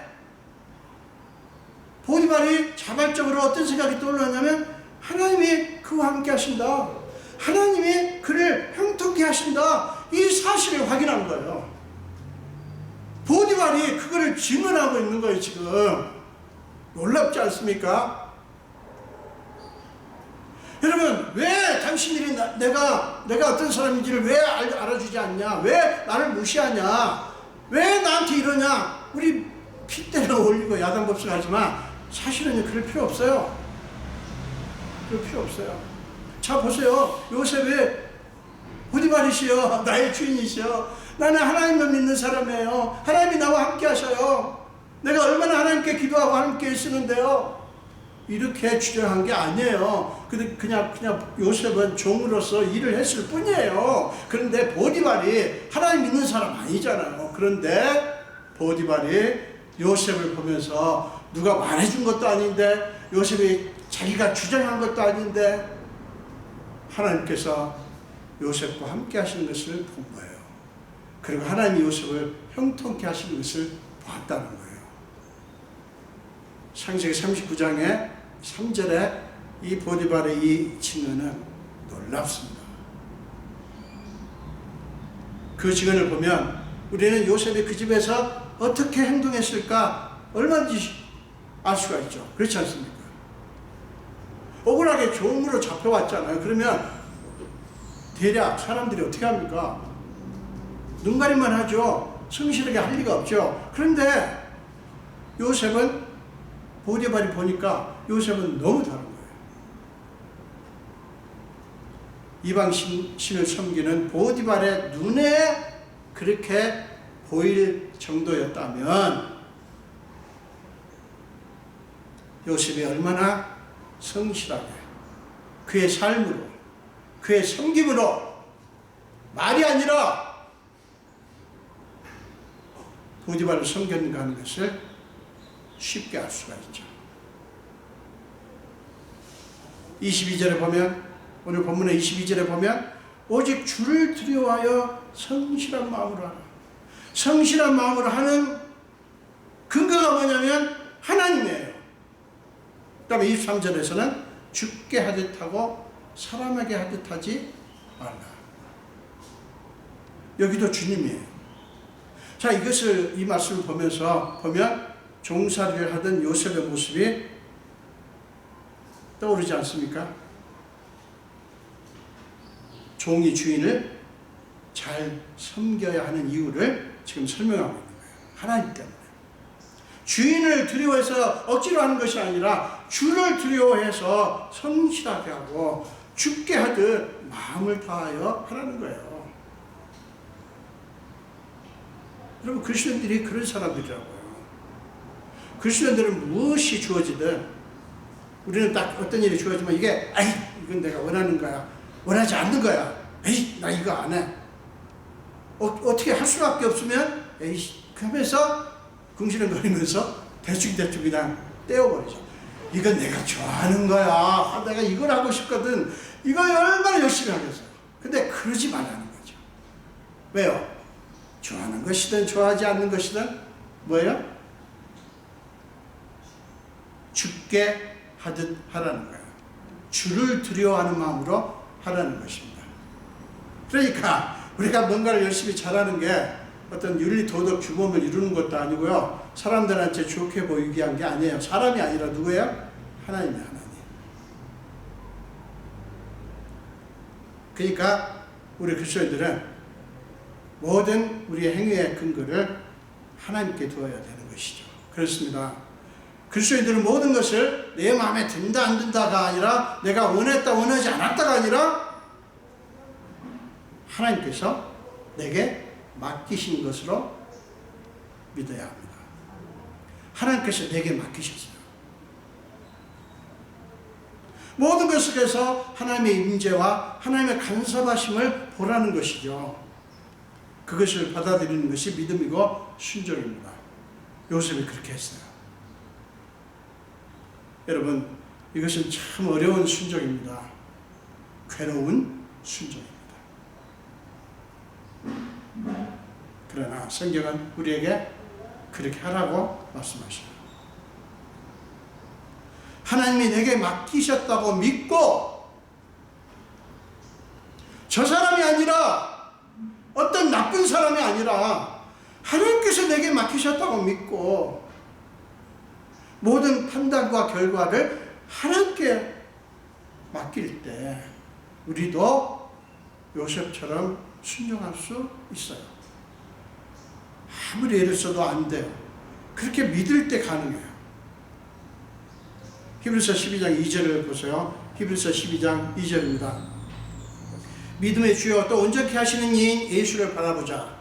보디발이 자발적으로 어떤 생각이 떠올랐냐면 하나님이 그와 함께 하신다. 하나님이 그를 형통케 하신다. 이 사실을 확인한 거예요. 보디발이 그거를 증언하고 있는 거예요. 지금 놀랍지 않습니까? 여러분 왜 당신들이 내가 어떤 사람인지를 왜 알아주지 않냐? 왜 나를 무시하냐? 왜 나한테 이러냐? 우리 핏대를 올리고 야단법을 하지만 사실은 그럴 필요 없어요. 그럴 필요 없어요. 자 보세요. 요셉이 보디발이시여 나의 주인이시여 나는 하나님만 믿는 사람이에요. 하나님이 나와 함께 하셔요. 내가 얼마나 하나님께 기도하고 함께 있었는데요. 이렇게 주장한 게 아니에요. 그냥 요셉은 종으로서 일을 했을 뿐이에요. 그런데 보디발이 하나님 믿는 사람 아니잖아요. 그런데 보디발이 요셉을 보면서 누가 말해준 것도 아닌데 요셉이 자기가 주장한 것도 아닌데 하나님께서 요셉과 함께 하시는 것을 본 거예요. 그리고 하나님이 요셉을 형통케 하시는 것을 봤다는 거예요. 창세기 39장의 3절에 이 보디발의 이 증언은 놀랍습니다. 그 증언을 보면 우리는 요셉이 그 집에서 어떻게 행동했을까 얼마든지 알 수가 있죠. 그렇지 않습니까? 억울하게 종으로 잡혀왔잖아요. 그러면 대략 사람들이 어떻게 합니까? 눈가림만 하죠. 성실하게 할 리가 없죠. 그런데 요셉은 보디발이 보니까 요셉은 너무 다른 거예요. 이방 신을 섬기는 보디발의 눈에 그렇게 보일 정도였다면 요셉이 얼마나 성실하게 그의 삶으로 그의 섬김으로 말이 아니라 보디발을 섬겼는가 하는 것을 쉽게 알 수가 있죠. 22절에 보면, 오늘 본문의 22절에 보면 오직 주를 두려워하여 성실한 마음으로 하라. 성실한 마음으로 하는 근거가 뭐냐면 하나님이에요. 그 다음에 23절에서는 죽게 하듯 하고 사람에게 하듯 하지 말라. 여기도 주님이에요. 자, 이것을, 이 말씀을 보면서 보면 종살이를 하던 요셉의 모습이 떠오르지 않습니까? 종이 주인을 잘 섬겨야 하는 이유를 지금 설명하고 있는 거예요. 하나님 때문에. 주인을 두려워해서 억지로 하는 것이 아니라 주를 두려워해서 성실하게 하고 죽게 하듯 마음을 다하여 하라는 거예요. 여러분, 그리스도인들이 그런 사람들이라고요. 그리스도인들은 무엇이 주어지든 우리는 딱 어떤 일이 주어지면 이게 이건 내가 원하는 거야, 원하지 않는 거야, 나 이거 안 해. 어떻게 할 수밖에 없으면 그러면서 궁시렁거리면서 대충 그냥 떼어버리죠. 이건 내가 좋아하는 거야, 내가 이걸 하고 싶거든, 이거 얼마나 열심히 하겠어요. 근데 그러지 말라는 거죠. 왜요? 좋아하는 것이든 좋아하지 않는 것이든 뭐예요? 죽게 하듯 하라는 거예요. 주를 두려워하는 마음으로 하라는 것입니다. 그러니까 우리가 뭔가를 열심히 잘하는 게 어떤 윤리 도덕 규범을 이루는 것도 아니고요, 사람들한테 좋게 보이게 한 게 아니에요. 사람이 아니라 누구예요? 하나님이에요. 하나님. 그러니까 우리 그리스도인들은 모든 우리의 행위의 근거를 하나님께 두어야 되는 것이죠. 그렇습니다. 그리스도인들은 모든 것을 내 마음에 든다 안 든다가 아니라, 내가 원했다 원하지 않았다가 아니라 하나님께서 내게 맡기신 것으로 믿어야 합니다. 하나님께서 내게 맡기셨어요. 모든 것에서 하나님의 임재와 하나님의 간섭하심을 보라는 것이죠. 그것을 받아들이는 것이 믿음이고 순종입니다. 요셉이 그렇게 했어요. 여러분, 이것은 참 어려운 순종입니다. 괴로운 순종입니다. 그러나 성경은 우리에게 그렇게 하라고 말씀하셔요. 하나님이 내게 맡기셨다고 믿고, 저 사람이 아니라, 어떤 나쁜 사람이 아니라 하나님께서 내게 맡기셨다고 믿고 모든 판단과 결과를 하나님께 맡길 때 우리도 요셉처럼 순종할 수 있어요. 아무리 애를 써도 안 돼요. 그렇게 믿을 때 가능해요. 히브리서 12장 2절을 보세요. 히브리서 12장 2절입니다. 믿음의 주여 또 온전케 하시는 이인 예수를 바라보자.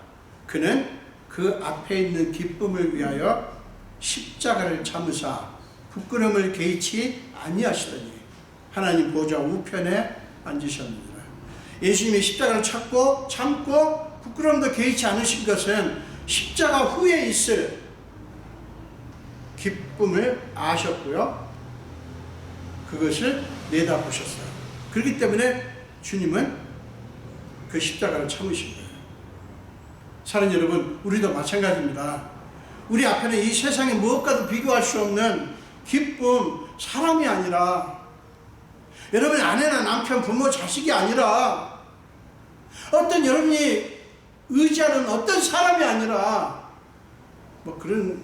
그는 그 앞에 있는 기쁨을 위하여 십자가를 참으사 부끄러움을 개의치 아니하시더니 하나님 보좌 우편에 앉으셨느니라. 예수님이 십자가를 참고 부끄러움도 개의치 않으신 것은 십자가 후에 있을 기쁨을 아셨고요, 그것을 내다보셨어요. 그렇기 때문에 주님은 그 십자가를 참으신 거예요. 사랑하는 여러분, 우리도 마찬가지입니다. 우리 앞에는 이 세상에 무엇과도 비교할 수 없는 기쁨, 사람이 아니라, 여러분의 아내나 남편, 부모, 자식이 아니라, 어떤 여러분이 의지하는 어떤 사람이 아니라 뭐 그런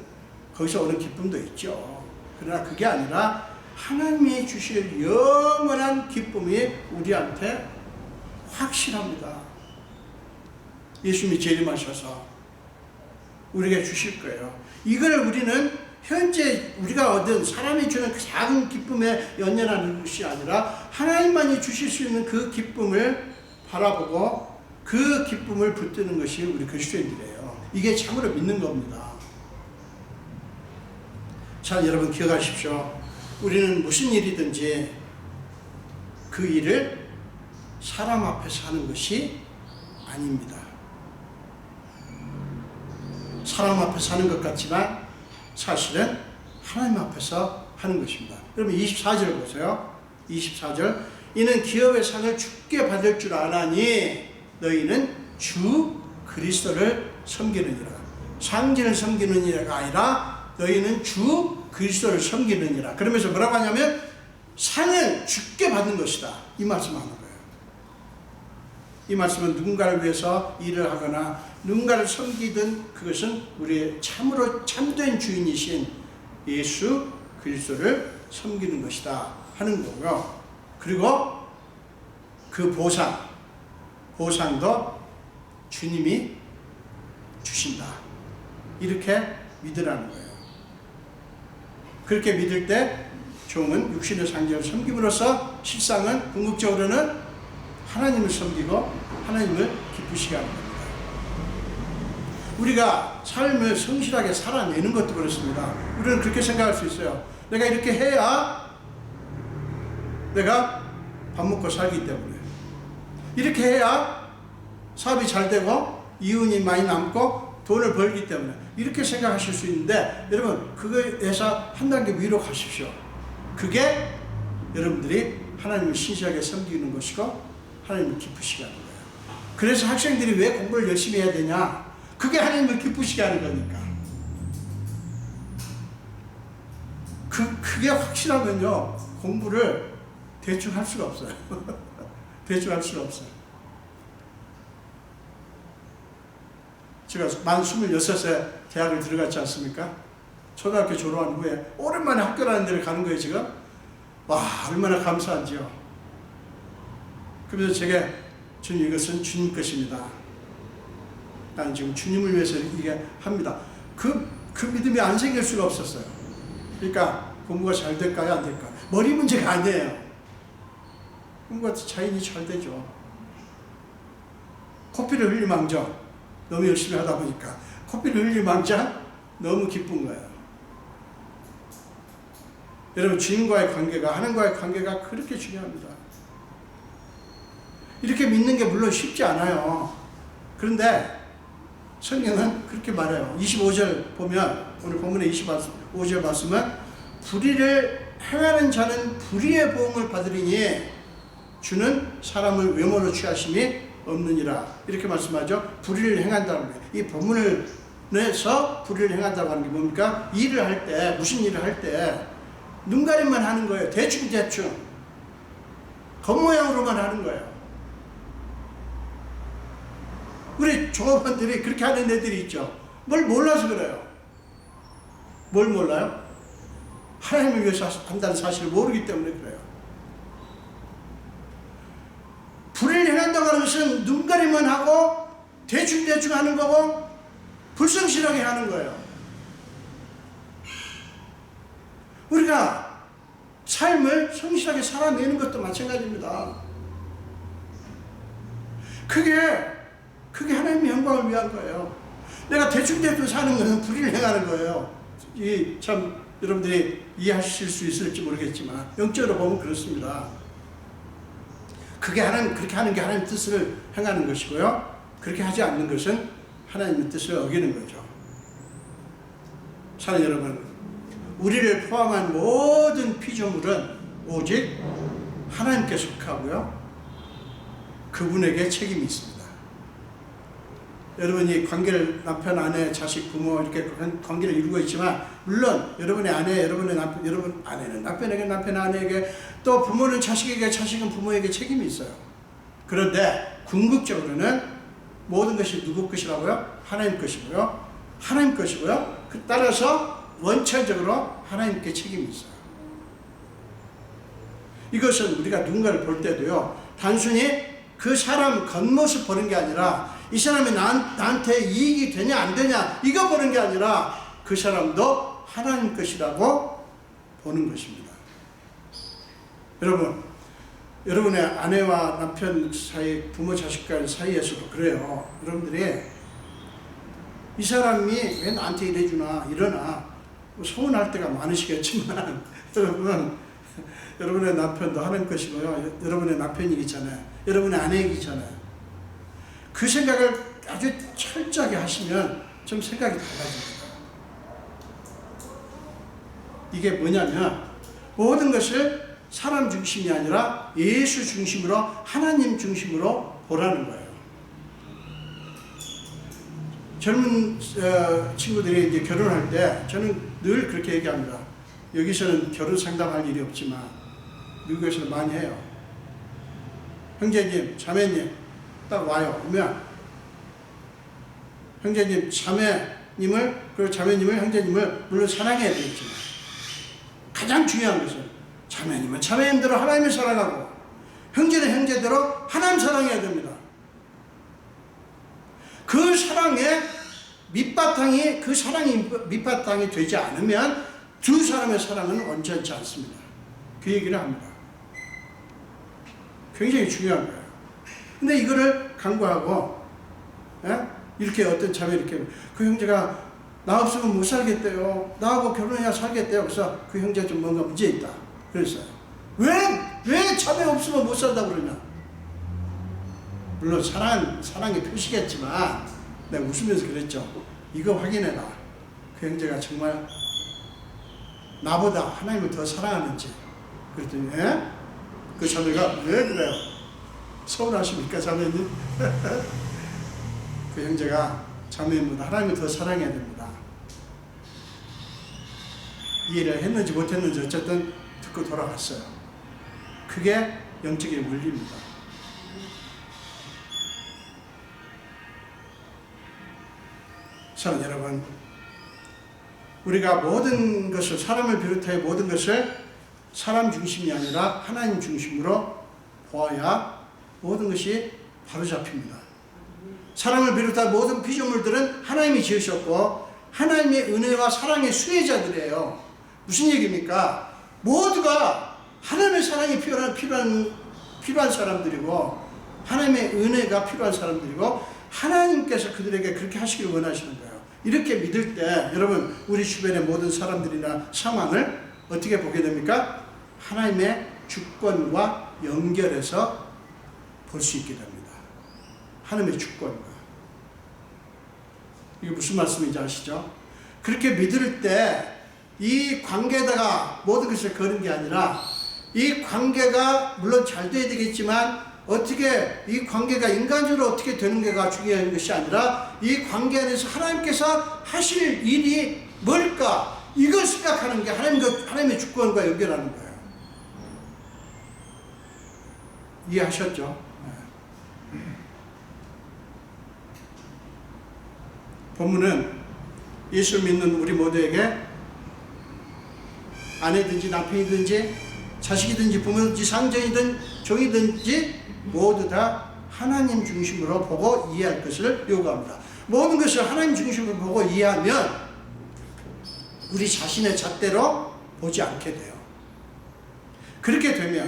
거기서 오는 기쁨도 있죠. 그러나 그게 아니라 하나님이 주실 영원한 기쁨이 우리한테 확실합니다. 예수님이 재림하셔서 우리에게 주실 거예요. 이걸 우리는 현재 우리가 얻은 사람이 주는 그 작은 기쁨에 연연하는 것이 아니라 하나님만이 주실 수 있는 그 기쁨을 바라보고 그 기쁨을 붙드는 것이 우리 그리스도인들이에요. 이게 참으로 믿는 겁니다. 자, 여러분 기억하십시오. 우리는 무슨 일이든지 그 일을 사람 앞에서 하는 것이 아닙니다. 사람 앞에서 하는 것 같지만 사실은 하나님 앞에서 하는 것입니다. 그러면 24절 보세요. 24절. 이는 기업의 상을 주께 받을 줄 아나니 너희는 주 그리스도를 섬기느니라. 상진을 섬기느니라가 아니라 너희는 주 그리스도를 섬기느니라. 그러면서 뭐라고 하냐면 상을 주께 받는 것이다. 이 말씀을 하는 거예요. 이 말씀은 누군가를 위해서 일을 하거나 누군가를 섬기든 그것은 우리의 참으로 참된 주인이신 예수 그리스도를 섬기는 것이다 하는 거고요. 그리고 그 보상도 주님이 주신다. 이렇게 믿으라는 거예요. 그렇게 믿을 때 종은 육신의 상징을 섬김으로써 실상은 궁극적으로는 하나님을 섬기고 하나님을 기쁘시게 하는 겁니다. 우리가 삶을 성실하게 살아내는 것도 그렇습니다. 우리는 그렇게 생각할 수 있어요. 내가 이렇게 해야 내가 밥 먹고 살기 때문에, 이렇게 해야 사업이 잘 되고 이윤이 많이 남고 돈을 벌기 때문에, 이렇게 생각하실 수 있는데 여러분 그거에서 한 단계 위로 가십시오. 그게 여러분들이 하나님을 신실하게 섬기는 것이고 하나님을 기쁘시게 하는 거예요. 그래서 학생들이 왜 공부를 열심히 해야 되냐? 그게 하나님을 기쁘시게 하는 거니까. 그게 확실하면요 공부를 대충 할 수가 없어요. 대충 할 수가 없어요. 제가 만 26세 대학을 들어갔지 않습니까? 초등학교 졸업한 후에 오랜만에 학교라는 데를 가는 거예요 지금. 와, 얼마나 감사한지요. 그래서 제가 주님, 이것은 주님 것입니다. 나는 지금 주님을 위해서 이게 합니다. 그 믿음이 안 생길 수가 없었어요. 그러니까 공부가 잘 될까요, 안 될까요? 머리 문제가 아니에요. 공부가 자연히 잘 되죠. 코피를 흘리망정 너무 열심히 하다 보니까 코피를 흘리망정 너무 기쁜 거예요. 여러분, 주님과의 관계가, 하나님과의 관계가 그렇게 중요합니다. 이렇게 믿는 게 물론 쉽지 않아요. 그런데 성경은 그렇게 말해요. 25절 보면, 오늘 본문의 25절 말씀은 불의를 행하는 자는 불의의 보응을 받으리니 주는 사람을 외모로 취하심이 없느니라. 이렇게 말씀하죠. 불의를 행한다는 거예요. 이 본문에서 불의를 행한다고 하는 게 뭡니까? 일을 할 때, 무슨 일을 할 때 눈가림만 하는 거예요. 대충 겉모양으로만 하는 거예요. 우리 종업원들이 그렇게 하는 애들이 있죠. 뭘 몰라서 그래요. 뭘 몰라요? 하나님을 위해서 한다는 사실을 모르기 때문에 그래요. 불의를 행한다고 하는 것은 눈가림만 하고 대충 하는 거고 불성실하게 하는 거예요. 우리가 삶을 성실하게 살아내는 것도 마찬가지입니다. 그게 하나님의 영광을 위한 거예요. 내가 대충 사는 것은 불의를 행하는 거예요. 참 여러분들이 이해하실 수 있을지 모르겠지만 영적으로 보면 그렇습니다. 그렇게 하는 게 하나님의 뜻을 행하는 것이고요. 그렇게 하지 않는 것은 하나님의 뜻을 어기는 거죠. 사랑하는 여러분, 우리를 포함한 모든 피조물은 오직 하나님께 속하고요. 그분에게 책임이 있습니다. 여러분이 관계를 남편, 아내, 자식, 부모 이렇게 관계를 이루고 있지만 물론 여러분의 아내, 여러분의 남편, 여러분 아내는 남편에게, 남편 아내에게, 또 부모는 자식에게, 자식은 부모에게 책임이 있어요. 그런데 궁극적으로는 모든 것이 누구 것이라고요? 하나님 것이고요. 하나님 것이고요. 따라서 원천적으로 하나님께 책임이 있어요. 이것은 우리가 누군가를 볼 때도요, 단순히 그 사람 겉모습 보는 게 아니라 이 사람이 나한테 이익이 되냐 안 되냐 이거 보는 게 아니라 그 사람도 하나님 것이라고 보는 것입니다. 여러분, 여러분의 아내와 남편 사이, 부모 자식 간 사이에서도 그래요. 여러분들이 이 사람이 왜 나한테 이래주나 이러나 서운할 때가 많으시겠지만 여러분의 남편도 하나님 것이고요, 여러분의 남편이기잖아요, 여러분의 아내이기잖아요. 그 생각을 아주 철저하게 하시면 좀 생각이 달라집니다. 이게 뭐냐면 모든 것을 사람 중심이 아니라 예수 중심으로, 하나님 중심으로 보라는 거예요. 젊은 친구들이 이제 결혼할 때 저는 늘 그렇게 얘기합니다. 여기서는 결혼 상담할 일이 없지만 미국에서는 많이 해요. 형제님, 자매님 딱 와요. 그러면 형제님, 자매님을, 그리고 자매님을, 형제님을 물론 사랑해야 되겠지만 가장 중요한 것은 자매님은 자매님대로 하나님을 사랑하고 형제는 형제대로 하나님 사랑해야 됩니다. 그 사랑의 밑바탕이, 그 사랑이 밑바탕이 되지 않으면 두 사람의 사랑은 온전치 않습니다. 그 얘기를 합니다. 굉장히 중요한 거예요. 근데 이거를 강구하고, 이렇게 어떤 자매 이렇게, 그 형제가 나 없으면 못 살겠대요, 나하고 결혼해야 살겠대요. 그래서 그 형제가 좀 뭔가 문제 있다 그랬어요. 왜 자매 없으면 못 산다고 그러냐. 물론 사랑의 표시겠지만 내가 웃으면서 그랬죠. 이거 확인해라. 그 형제가 정말 나보다 하나님을 더 사랑하는지. 그랬더니 그 자매가 왜 그래요? 서운하십니까 자매님? 그 형제가 자매님보다 하나님을 더 사랑해야 됩니다. 이해를 했는지 못했는지 어쨌든 듣고 돌아갔어요. 그게 영적인 원리입니다. 사랑하는 여러분, 우리가 모든 것을, 사람을 비롯해 모든 것을 사람 중심이 아니라 하나님 중심으로 보아야 모든 것이 바로잡힙니다. 사람을 비롯한 모든 피조물들은 하나님이 지으셨고 하나님의 은혜와 사랑의 수혜자들이에요. 무슨 얘기입니까? 모두가 하나님의 사랑이 필요한 사람들이고 하나님의 은혜가 필요한 사람들이고 하나님께서 그들에게 그렇게 하시기를 원하시는 거예요. 이렇게 믿을 때 여러분, 우리 주변의 모든 사람들이나 상황을 어떻게 보게 됩니까? 하나님의 주권과 연결해서 볼 수 있게 됩니다. 하나님의 주권과. 이게 무슨 말씀인지 아시죠? 그렇게 믿을 때 이 관계에다가 모든 것을 거는 게 아니라 이 관계가 물론 잘 돼야 되겠지만 어떻게 이 관계가 인간적으로 어떻게 되는 게가 중요한 것이 아니라 이 관계 안에서 하나님께서 하실 일이 뭘까? 이걸 생각하는 게 하나님의 주권과 연결하는 거예요. 이해하셨죠? 본문은 예수를 믿는 우리 모두에게 아내든지 남편이든지 자식이든지 부모든지 상전이든 종이든지 모두 다 하나님 중심으로 보고 이해할 것을 요구합니다. 모든 것을 하나님 중심으로 보고 이해하면 우리 자신의 잣대로 보지 않게 돼요. 그렇게 되면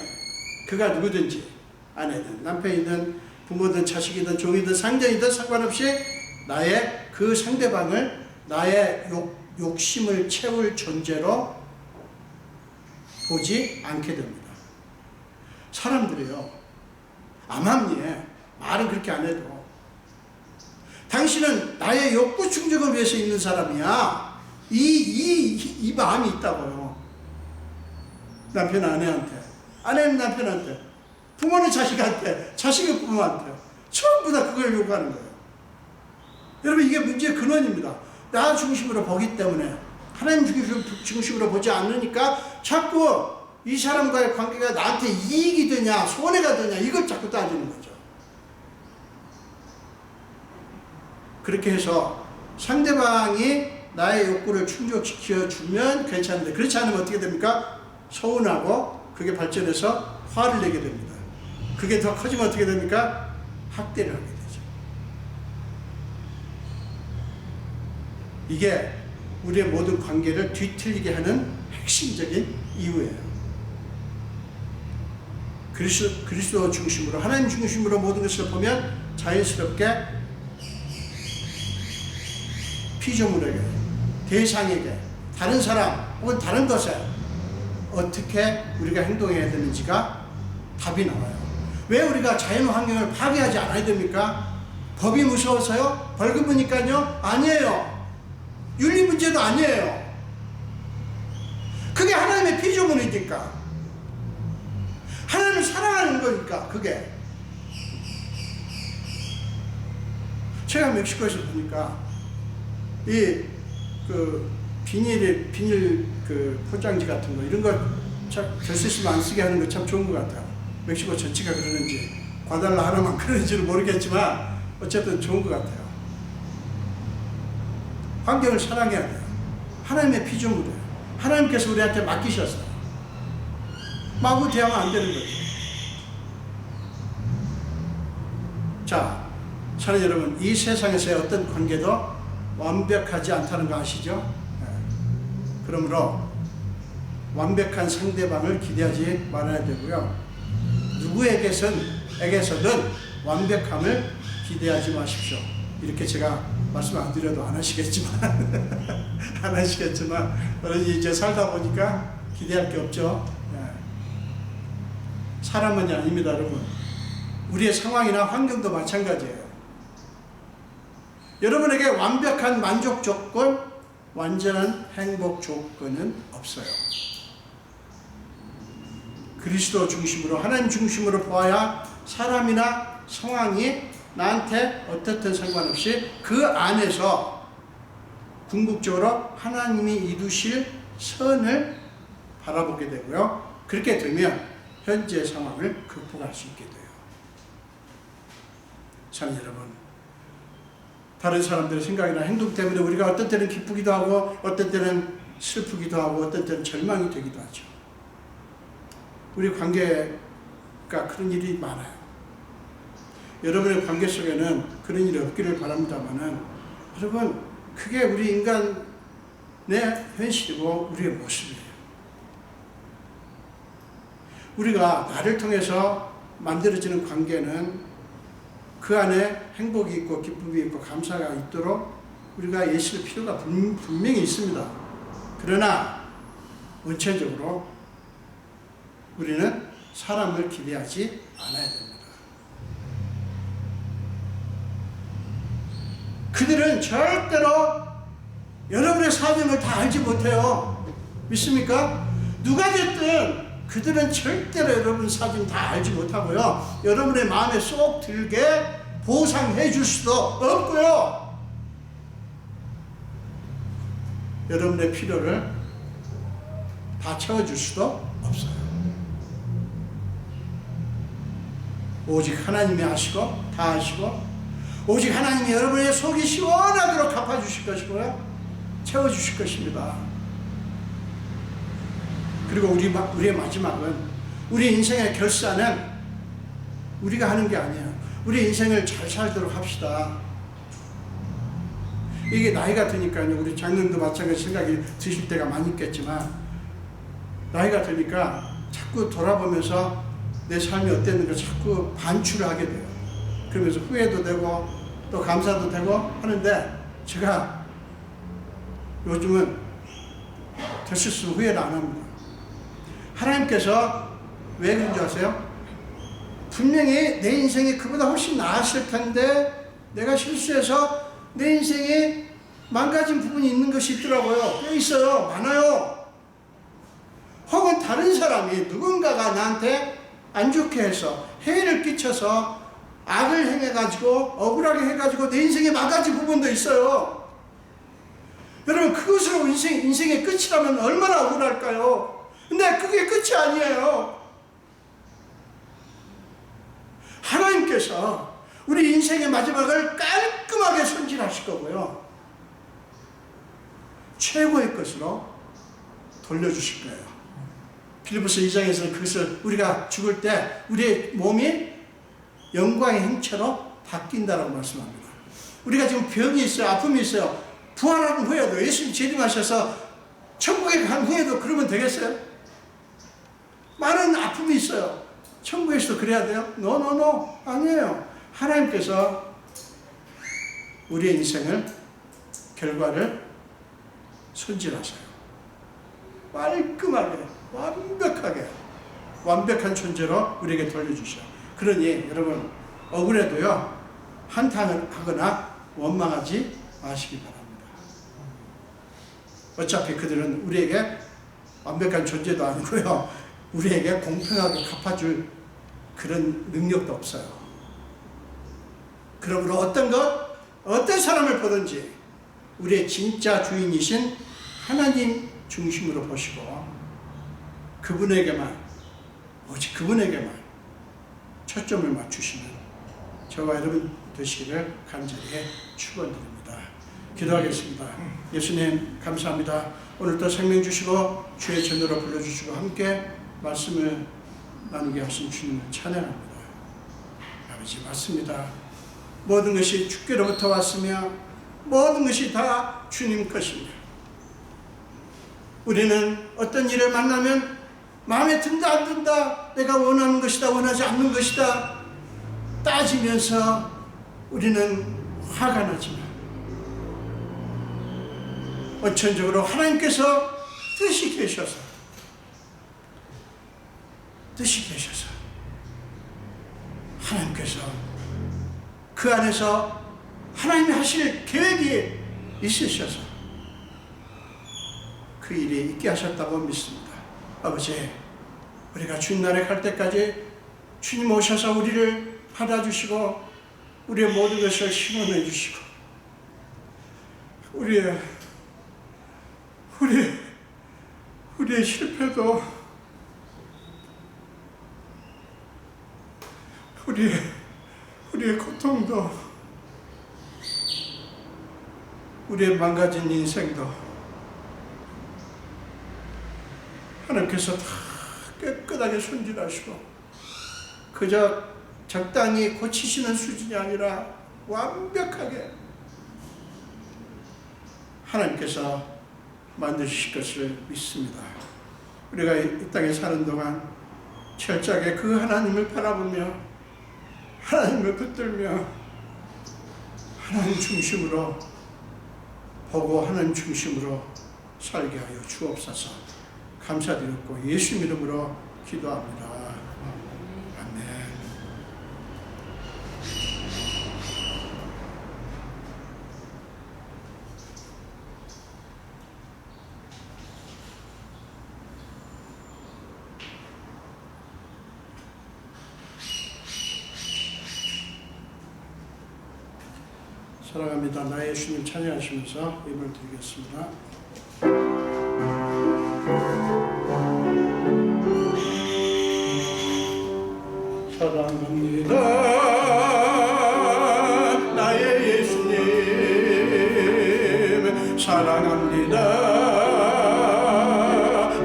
그가 누구든지 아내든 남편이든 부모든 자식이든 종이든 상전이든 상관없이 나의 그 상대방을 나의 욕심을 채울 존재로 보지 않게 됩니다. 사람들이요, 암암리에 말은 그렇게 안 해도 당신은 나의 욕구 충족을 위해서 있는 사람이야. 이 마음이 있다고요. 남편은 아내한테, 아내는 남편한테, 부모는 자식한테, 자식은 부모한테 전부 다 그걸 요구하는 거예요. 여러분, 이게 문제의 근원입니다. 나 중심으로 보기 때문에, 하나님 중심으로 보지 않으니까 자꾸 이 사람과의 관계가 나한테 이익이 되냐 손해가 되냐 이걸 자꾸 따지는 거죠. 그렇게 해서 상대방이 나의 욕구를 충족시켜 주면 괜찮은데 그렇지 않으면 어떻게 됩니까? 서운하고 그게 발전해서 화를 내게 됩니다. 그게 더 커지면 어떻게 됩니까? 학대를 하게 되죠. 이게 우리의 모든 관계를 뒤틀리게 하는 핵심적인 이유예요. 그리스도 중심으로, 하나님 중심으로 모든 것을 보면 자연스럽게 피조물에게, 대상에게, 다른 사람 혹은 다른 것에 어떻게 우리가 행동해야 되는지가 답이 나와요. 왜 우리가 자연 환경을 파괴하지 않아야 됩니까? 법이 무서워서요? 벌금이니까요? 아니에요. 윤리 문제도 아니에요. 그게 하나님의 피조물이니까. 하나님을 사랑하는 거니까 그게. 제가 멕시코에서 보니까 비닐 포장지 같은 거 이런 거 될 수 있으면 안 쓰게 하는 거 참 좋은 것 같아요. 멕시코 전체가 그러는지 과달라 하나만 그러는지는 모르겠지만 어쨌든 좋은 것 같아요. 환경을 사랑해야 돼요. 하나님의 피조물이에요. 하나님께서 우리한테 맡기셨어요. 마구 대하면 안 되는 거죠. 자, 사랑하는 여러분, 이 세상에서의 어떤 관계도 완벽하지 않다는 거 아시죠? 그러므로 완벽한 상대방을 기대하지 말아야 되고요. 누구에게서든 완벽함을 기대하지 마십시오. 이렇게 제가 말씀 안 드려도 안 하시겠지만 이제 살다 보니까 기대할 게 없죠. 사람만이 아닙니다, 여러분. 우리의 상황이나 환경도 마찬가지예요. 여러분에게 완벽한 만족 조건, 완전한 행복 조건은 없어요. 그리스도 중심으로, 하나님 중심으로 보아야 사람이나 상황이 나한테 어떻든 상관없이 그 안에서 궁극적으로 하나님이 이루실 선을 바라보게 되고요. 그렇게 되면 현재 상황을 극복할 수 있게 돼요. 사랑하는 여러분, 다른 사람들의 생각이나 행동 때문에 우리가 어떤 때는 기쁘기도 하고 어떤 때는 슬프기도 하고 어떤 때는 절망이 되기도 하죠. 우리 관계가 그런 일이 많아요. 여러분의 관계 속에는 그런 일이 없기를 바랍니다만은, 여러분, 그게 우리 인간의 현실이고 우리의 모습이에요. 우리가 나를 통해서 만들어지는 관계는 그 안에 행복이 있고 기쁨이 있고 감사가 있도록 우리가 예시를 필요가 분명히 있습니다. 그러나 원천적으로 우리는 사람을 기대하지 않아야 됩니다. 그들은 절대로 여러분의 사정을 다 알지 못해요. 믿습니까? 누가 됐든 그들은 절대로 여러분 사정 다 알지 못하고요. 여러분의 마음에 쏙 들게 보상해 줄 수도 없고요. 여러분의 필요를 다 채워줄 수도 없어요. 오직 하나님이 아시고 다 아시고 오직 하나님이 여러분의 속이 시원하도록 갚아주실 것이고요. 채워주실 것입니다. 그리고 우리의 마지막은, 우리 인생의 결산은 우리가 하는 게 아니에요. 우리 인생을 잘 살도록 합시다. 이게 나이가 드니까요. 우리 장년도 마찬가지 생각이 드실 때가 많이 있겠지만, 나이가 드니까 자꾸 돌아보면서 내 삶이 어땠는가 자꾸 반추를 하게 돼요. 그러면서 후회도 되고 또 감사도 되고 하는데, 제가 요즘은 될 수 있으면 후회를 안 합니다. 하나님께서 왜 그런 줄 아세요? 분명히 내 인생이 그보다 훨씬 나았을 텐데 내가 실수해서 내 인생이 망가진 부분이 있는 것이 있더라고요. 꽤 있어요. 많아요. 혹은 다른 사람이, 누군가가 나한테 안 좋게 해서 해를 끼쳐서 악을 행해가지고 억울하게 해가지고 내 인생이 망가진 부분도 있어요. 여러분, 그것으로 인생의 끝이라면 얼마나 억울할까요? 근데 그게 끝이 아니에요. 하나님께서 우리 인생의 마지막을 깔끔하게 손질하실 거고요. 최고의 것으로 돌려주실 거예요. 빌립보서 2장에서는 그것을 우리가 죽을 때 우리의 몸이 영광의 형체로 바뀐다라고 말씀합니다. 우리가 지금 병이 있어요. 아픔이 있어요. 부활한 후에도 예수님 재림하셔서 천국에 간 후에도 그러면 되겠어요? 많은 아픔이 있어요. 천국에서도 그래야 돼요? 노 아니에요. 하나님께서 우리의 인생을 결과를 손질하세요. 깔끔하게 완벽하게 완벽한 존재로 우리에게 돌려주셔. 그러니 여러분 억울해도요 한탄을 하거나 원망하지 마시기 바랍니다. 어차피 그들은 우리에게 완벽한 존재도 아니고요 우리에게 공평하게 갚아줄 그런 능력도 없어요. 그러므로 어떤 사람을 보든지 우리의 진짜 주인이신 하나님 중심으로 보시고 그분에게만 오직 그분에게만 초점을 맞추시는 저와 여러분 되시기를 간절히 축원드립니다. 기도하겠습니다. 예수님 감사합니다. 오늘도 생명 주시고 주의 전으로 불러주시고 함께 말씀을 나누게 하신 주님을 찬양합니다. 아버지 맞습니다. 모든 것이 주께로부터 왔으며 모든 것이 다 주님 것입니다. 우리는 어떤 일을 만나면 마음에 든다 안 든다, 내가 원하는 것이다 원하지 않는 것이다 따지면서 우리는 화가 나지만 원천적으로 하나님께서 뜻이 계셔서 하나님께서 그 안에서 하나님이 하실 계획이 있으셔서 그 일이 있게 하셨다고 믿습니다. 아버지, 우리가 주님나라에 갈 때까지 주님 오셔서 우리를 받아주시고 우리의 모든 것을 신원해 주시고 우리의 실패도 우리의 고통도 우리의 망가진 인생도 하나님께서 다 깨끗하게 손질하시고 그저 적당히 고치시는 수준이 아니라 완벽하게 하나님께서 만드실 것을 믿습니다. 우리가 이 땅에 사는 동안 철저하게 그 하나님을 바라보며 하나님을 붙들며 하나님 중심으로 보고 하나님 중심으로 살게 하여 주옵소서. 감사드렸고 예수 이름으로 기도합니다. 아멘. 사랑합니다. 나의 예수님 찬양하시면서 예물 드리겠습니다. 사랑합니다. 나의 예수님 사랑합니다.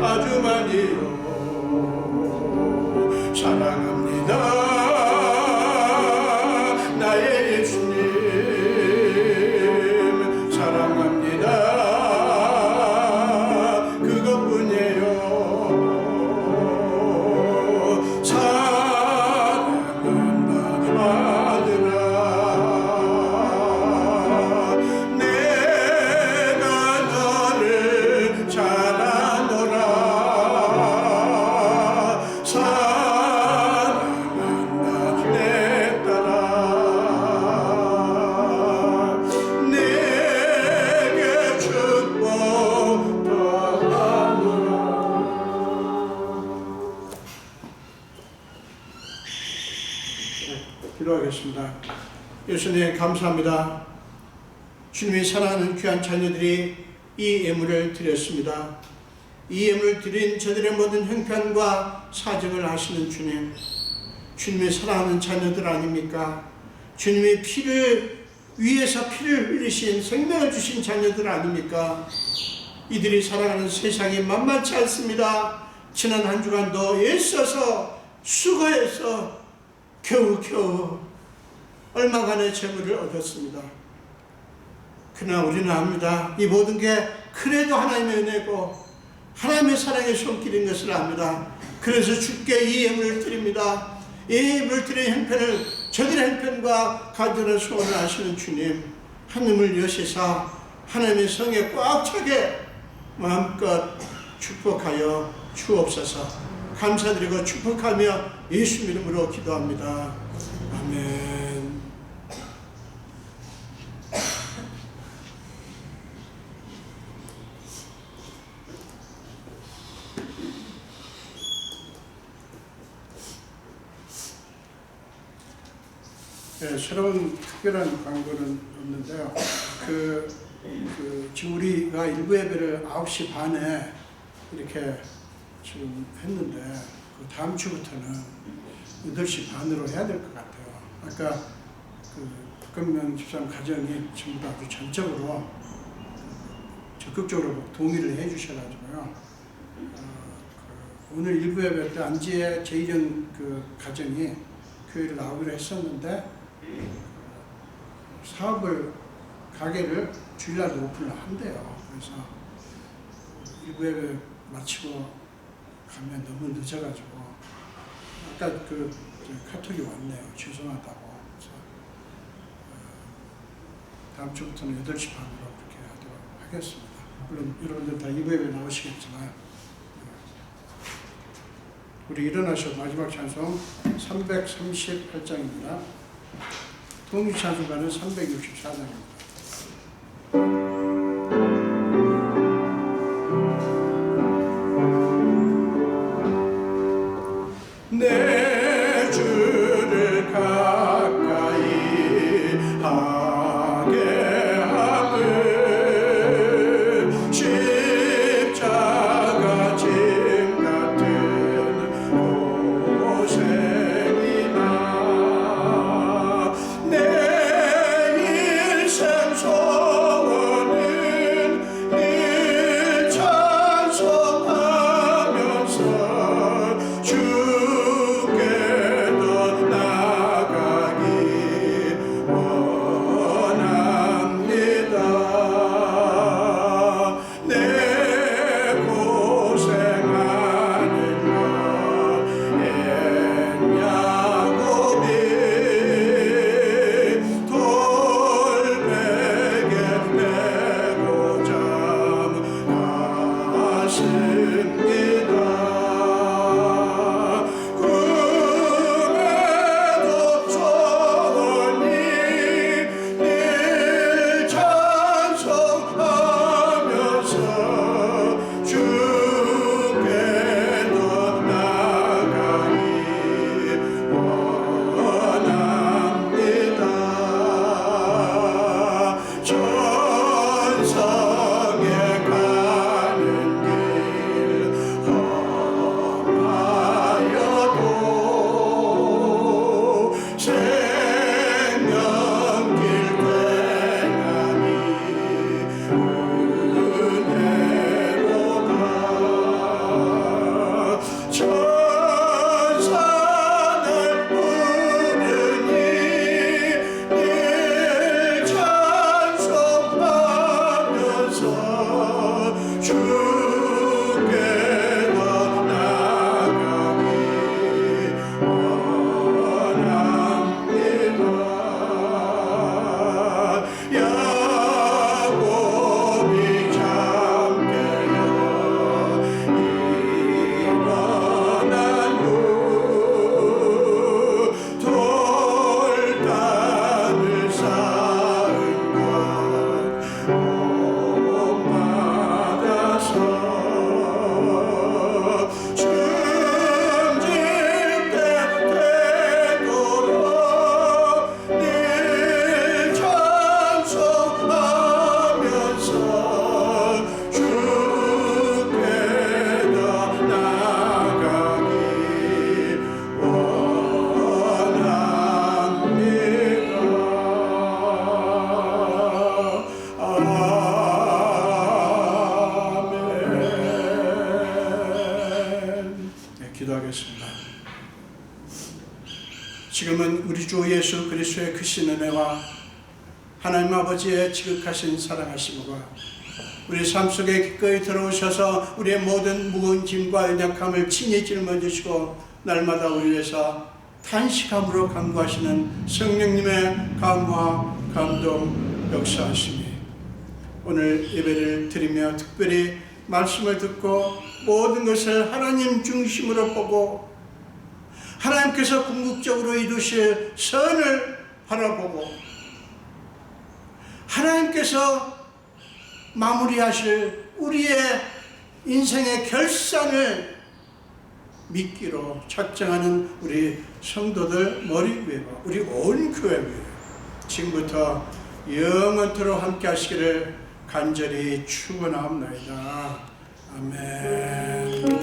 아주 많이요 사랑합니다. 나의 예수님 사랑합니다. 그것뿐이에요. 기도하겠습니다. 예수님 감사합니다. 주님이 사랑하는 귀한 자녀들이 이 예물을 드렸습니다. 이 예물을 드린 저들의 모든 형편과 사정을 아시는 주님, 주님이 사랑하는 자녀들 아닙니까? 주님이 피를 위해서 피를 흘리신 생명을 주신 자녀들 아닙니까? 이들이 살아가는 세상이 만만치 않습니다. 지난 한 주간도 애써서 수고해서 겨우겨우 얼마간의 재물을 얻었습니다. 그러나 우리는 압니다. 이 모든 게 그래도 하나님의 은혜고 하나님의 사랑의 손길인 것을 압니다. 그래서 주께 이 예물을 드립니다. 이 예물을 드리는 형편을 저들의 형편과 간절한 소원을 아시는 주님, 하늘을 여시사 하나님의 성에 꽉 차게 마음껏 축복하여 주옵소서. 감사드리고 축복하며 예수 이름으로 기도합니다. 아멘. 네, 새로운 특별한 광고는 없는데요. 지금 우리가 일부 예배를 9시 반에 이렇게 지금 했는데 다음 주부터는 8시 반으로 해야 될 것 같아요. 아까 박건명 집사님 가정이 전부 다 아주 전적으로 적극적으로 동의를 해주셔가지고요. 오늘 일부 예배 때 안지혜 제이전 가정이 교회를 나오기로 했었는데 가게를 주일날도 오픈을 한대요. 그래서 일부 예배 마치고 가면 너무 늦어가지고 아까 카톡이 왔네요. 죄송하다고. 그래서 다음 주부터는 8시 반으로 그렇게 하도록 하겠습니다. 물론 여러분들 다 일부 예배 나오시겠지만 우리 일어나셔 마지막 찬송 338장입니다. 독립찬송가는 364장입니다. 내 주를 가까이 하게 하는 십자가 짐 같은 고생이나 내 일생 소원은 늘 찬송하면서 주께 더 나아가기 지금은 우리 주 예수 그리스도의 크신 은혜와 하나님 아버지의 지극하신 사랑하심과 우리 삶 속에 기꺼이 들어오셔서 우리의 모든 무거운 짐과 연약함을 친히 짊어지시고 날마다 우리 위해서 탄식함으로 간구하시는 성령님의 감화, 감동, 역사하심이 오늘 예배를 드리며 특별히 말씀을 듣고 모든 것을 하나님 중심으로 보고 하나님께서 궁극적으로 이루실 선을 바라보고 하나님께서 마무리하실 우리의 인생의 결산을 믿기로 작정하는 우리 성도들 머리 위에와 우리 온 교회 위에 지금부터 영원토록 함께 하시기를 간절히 축원하옵나이다. 아멘.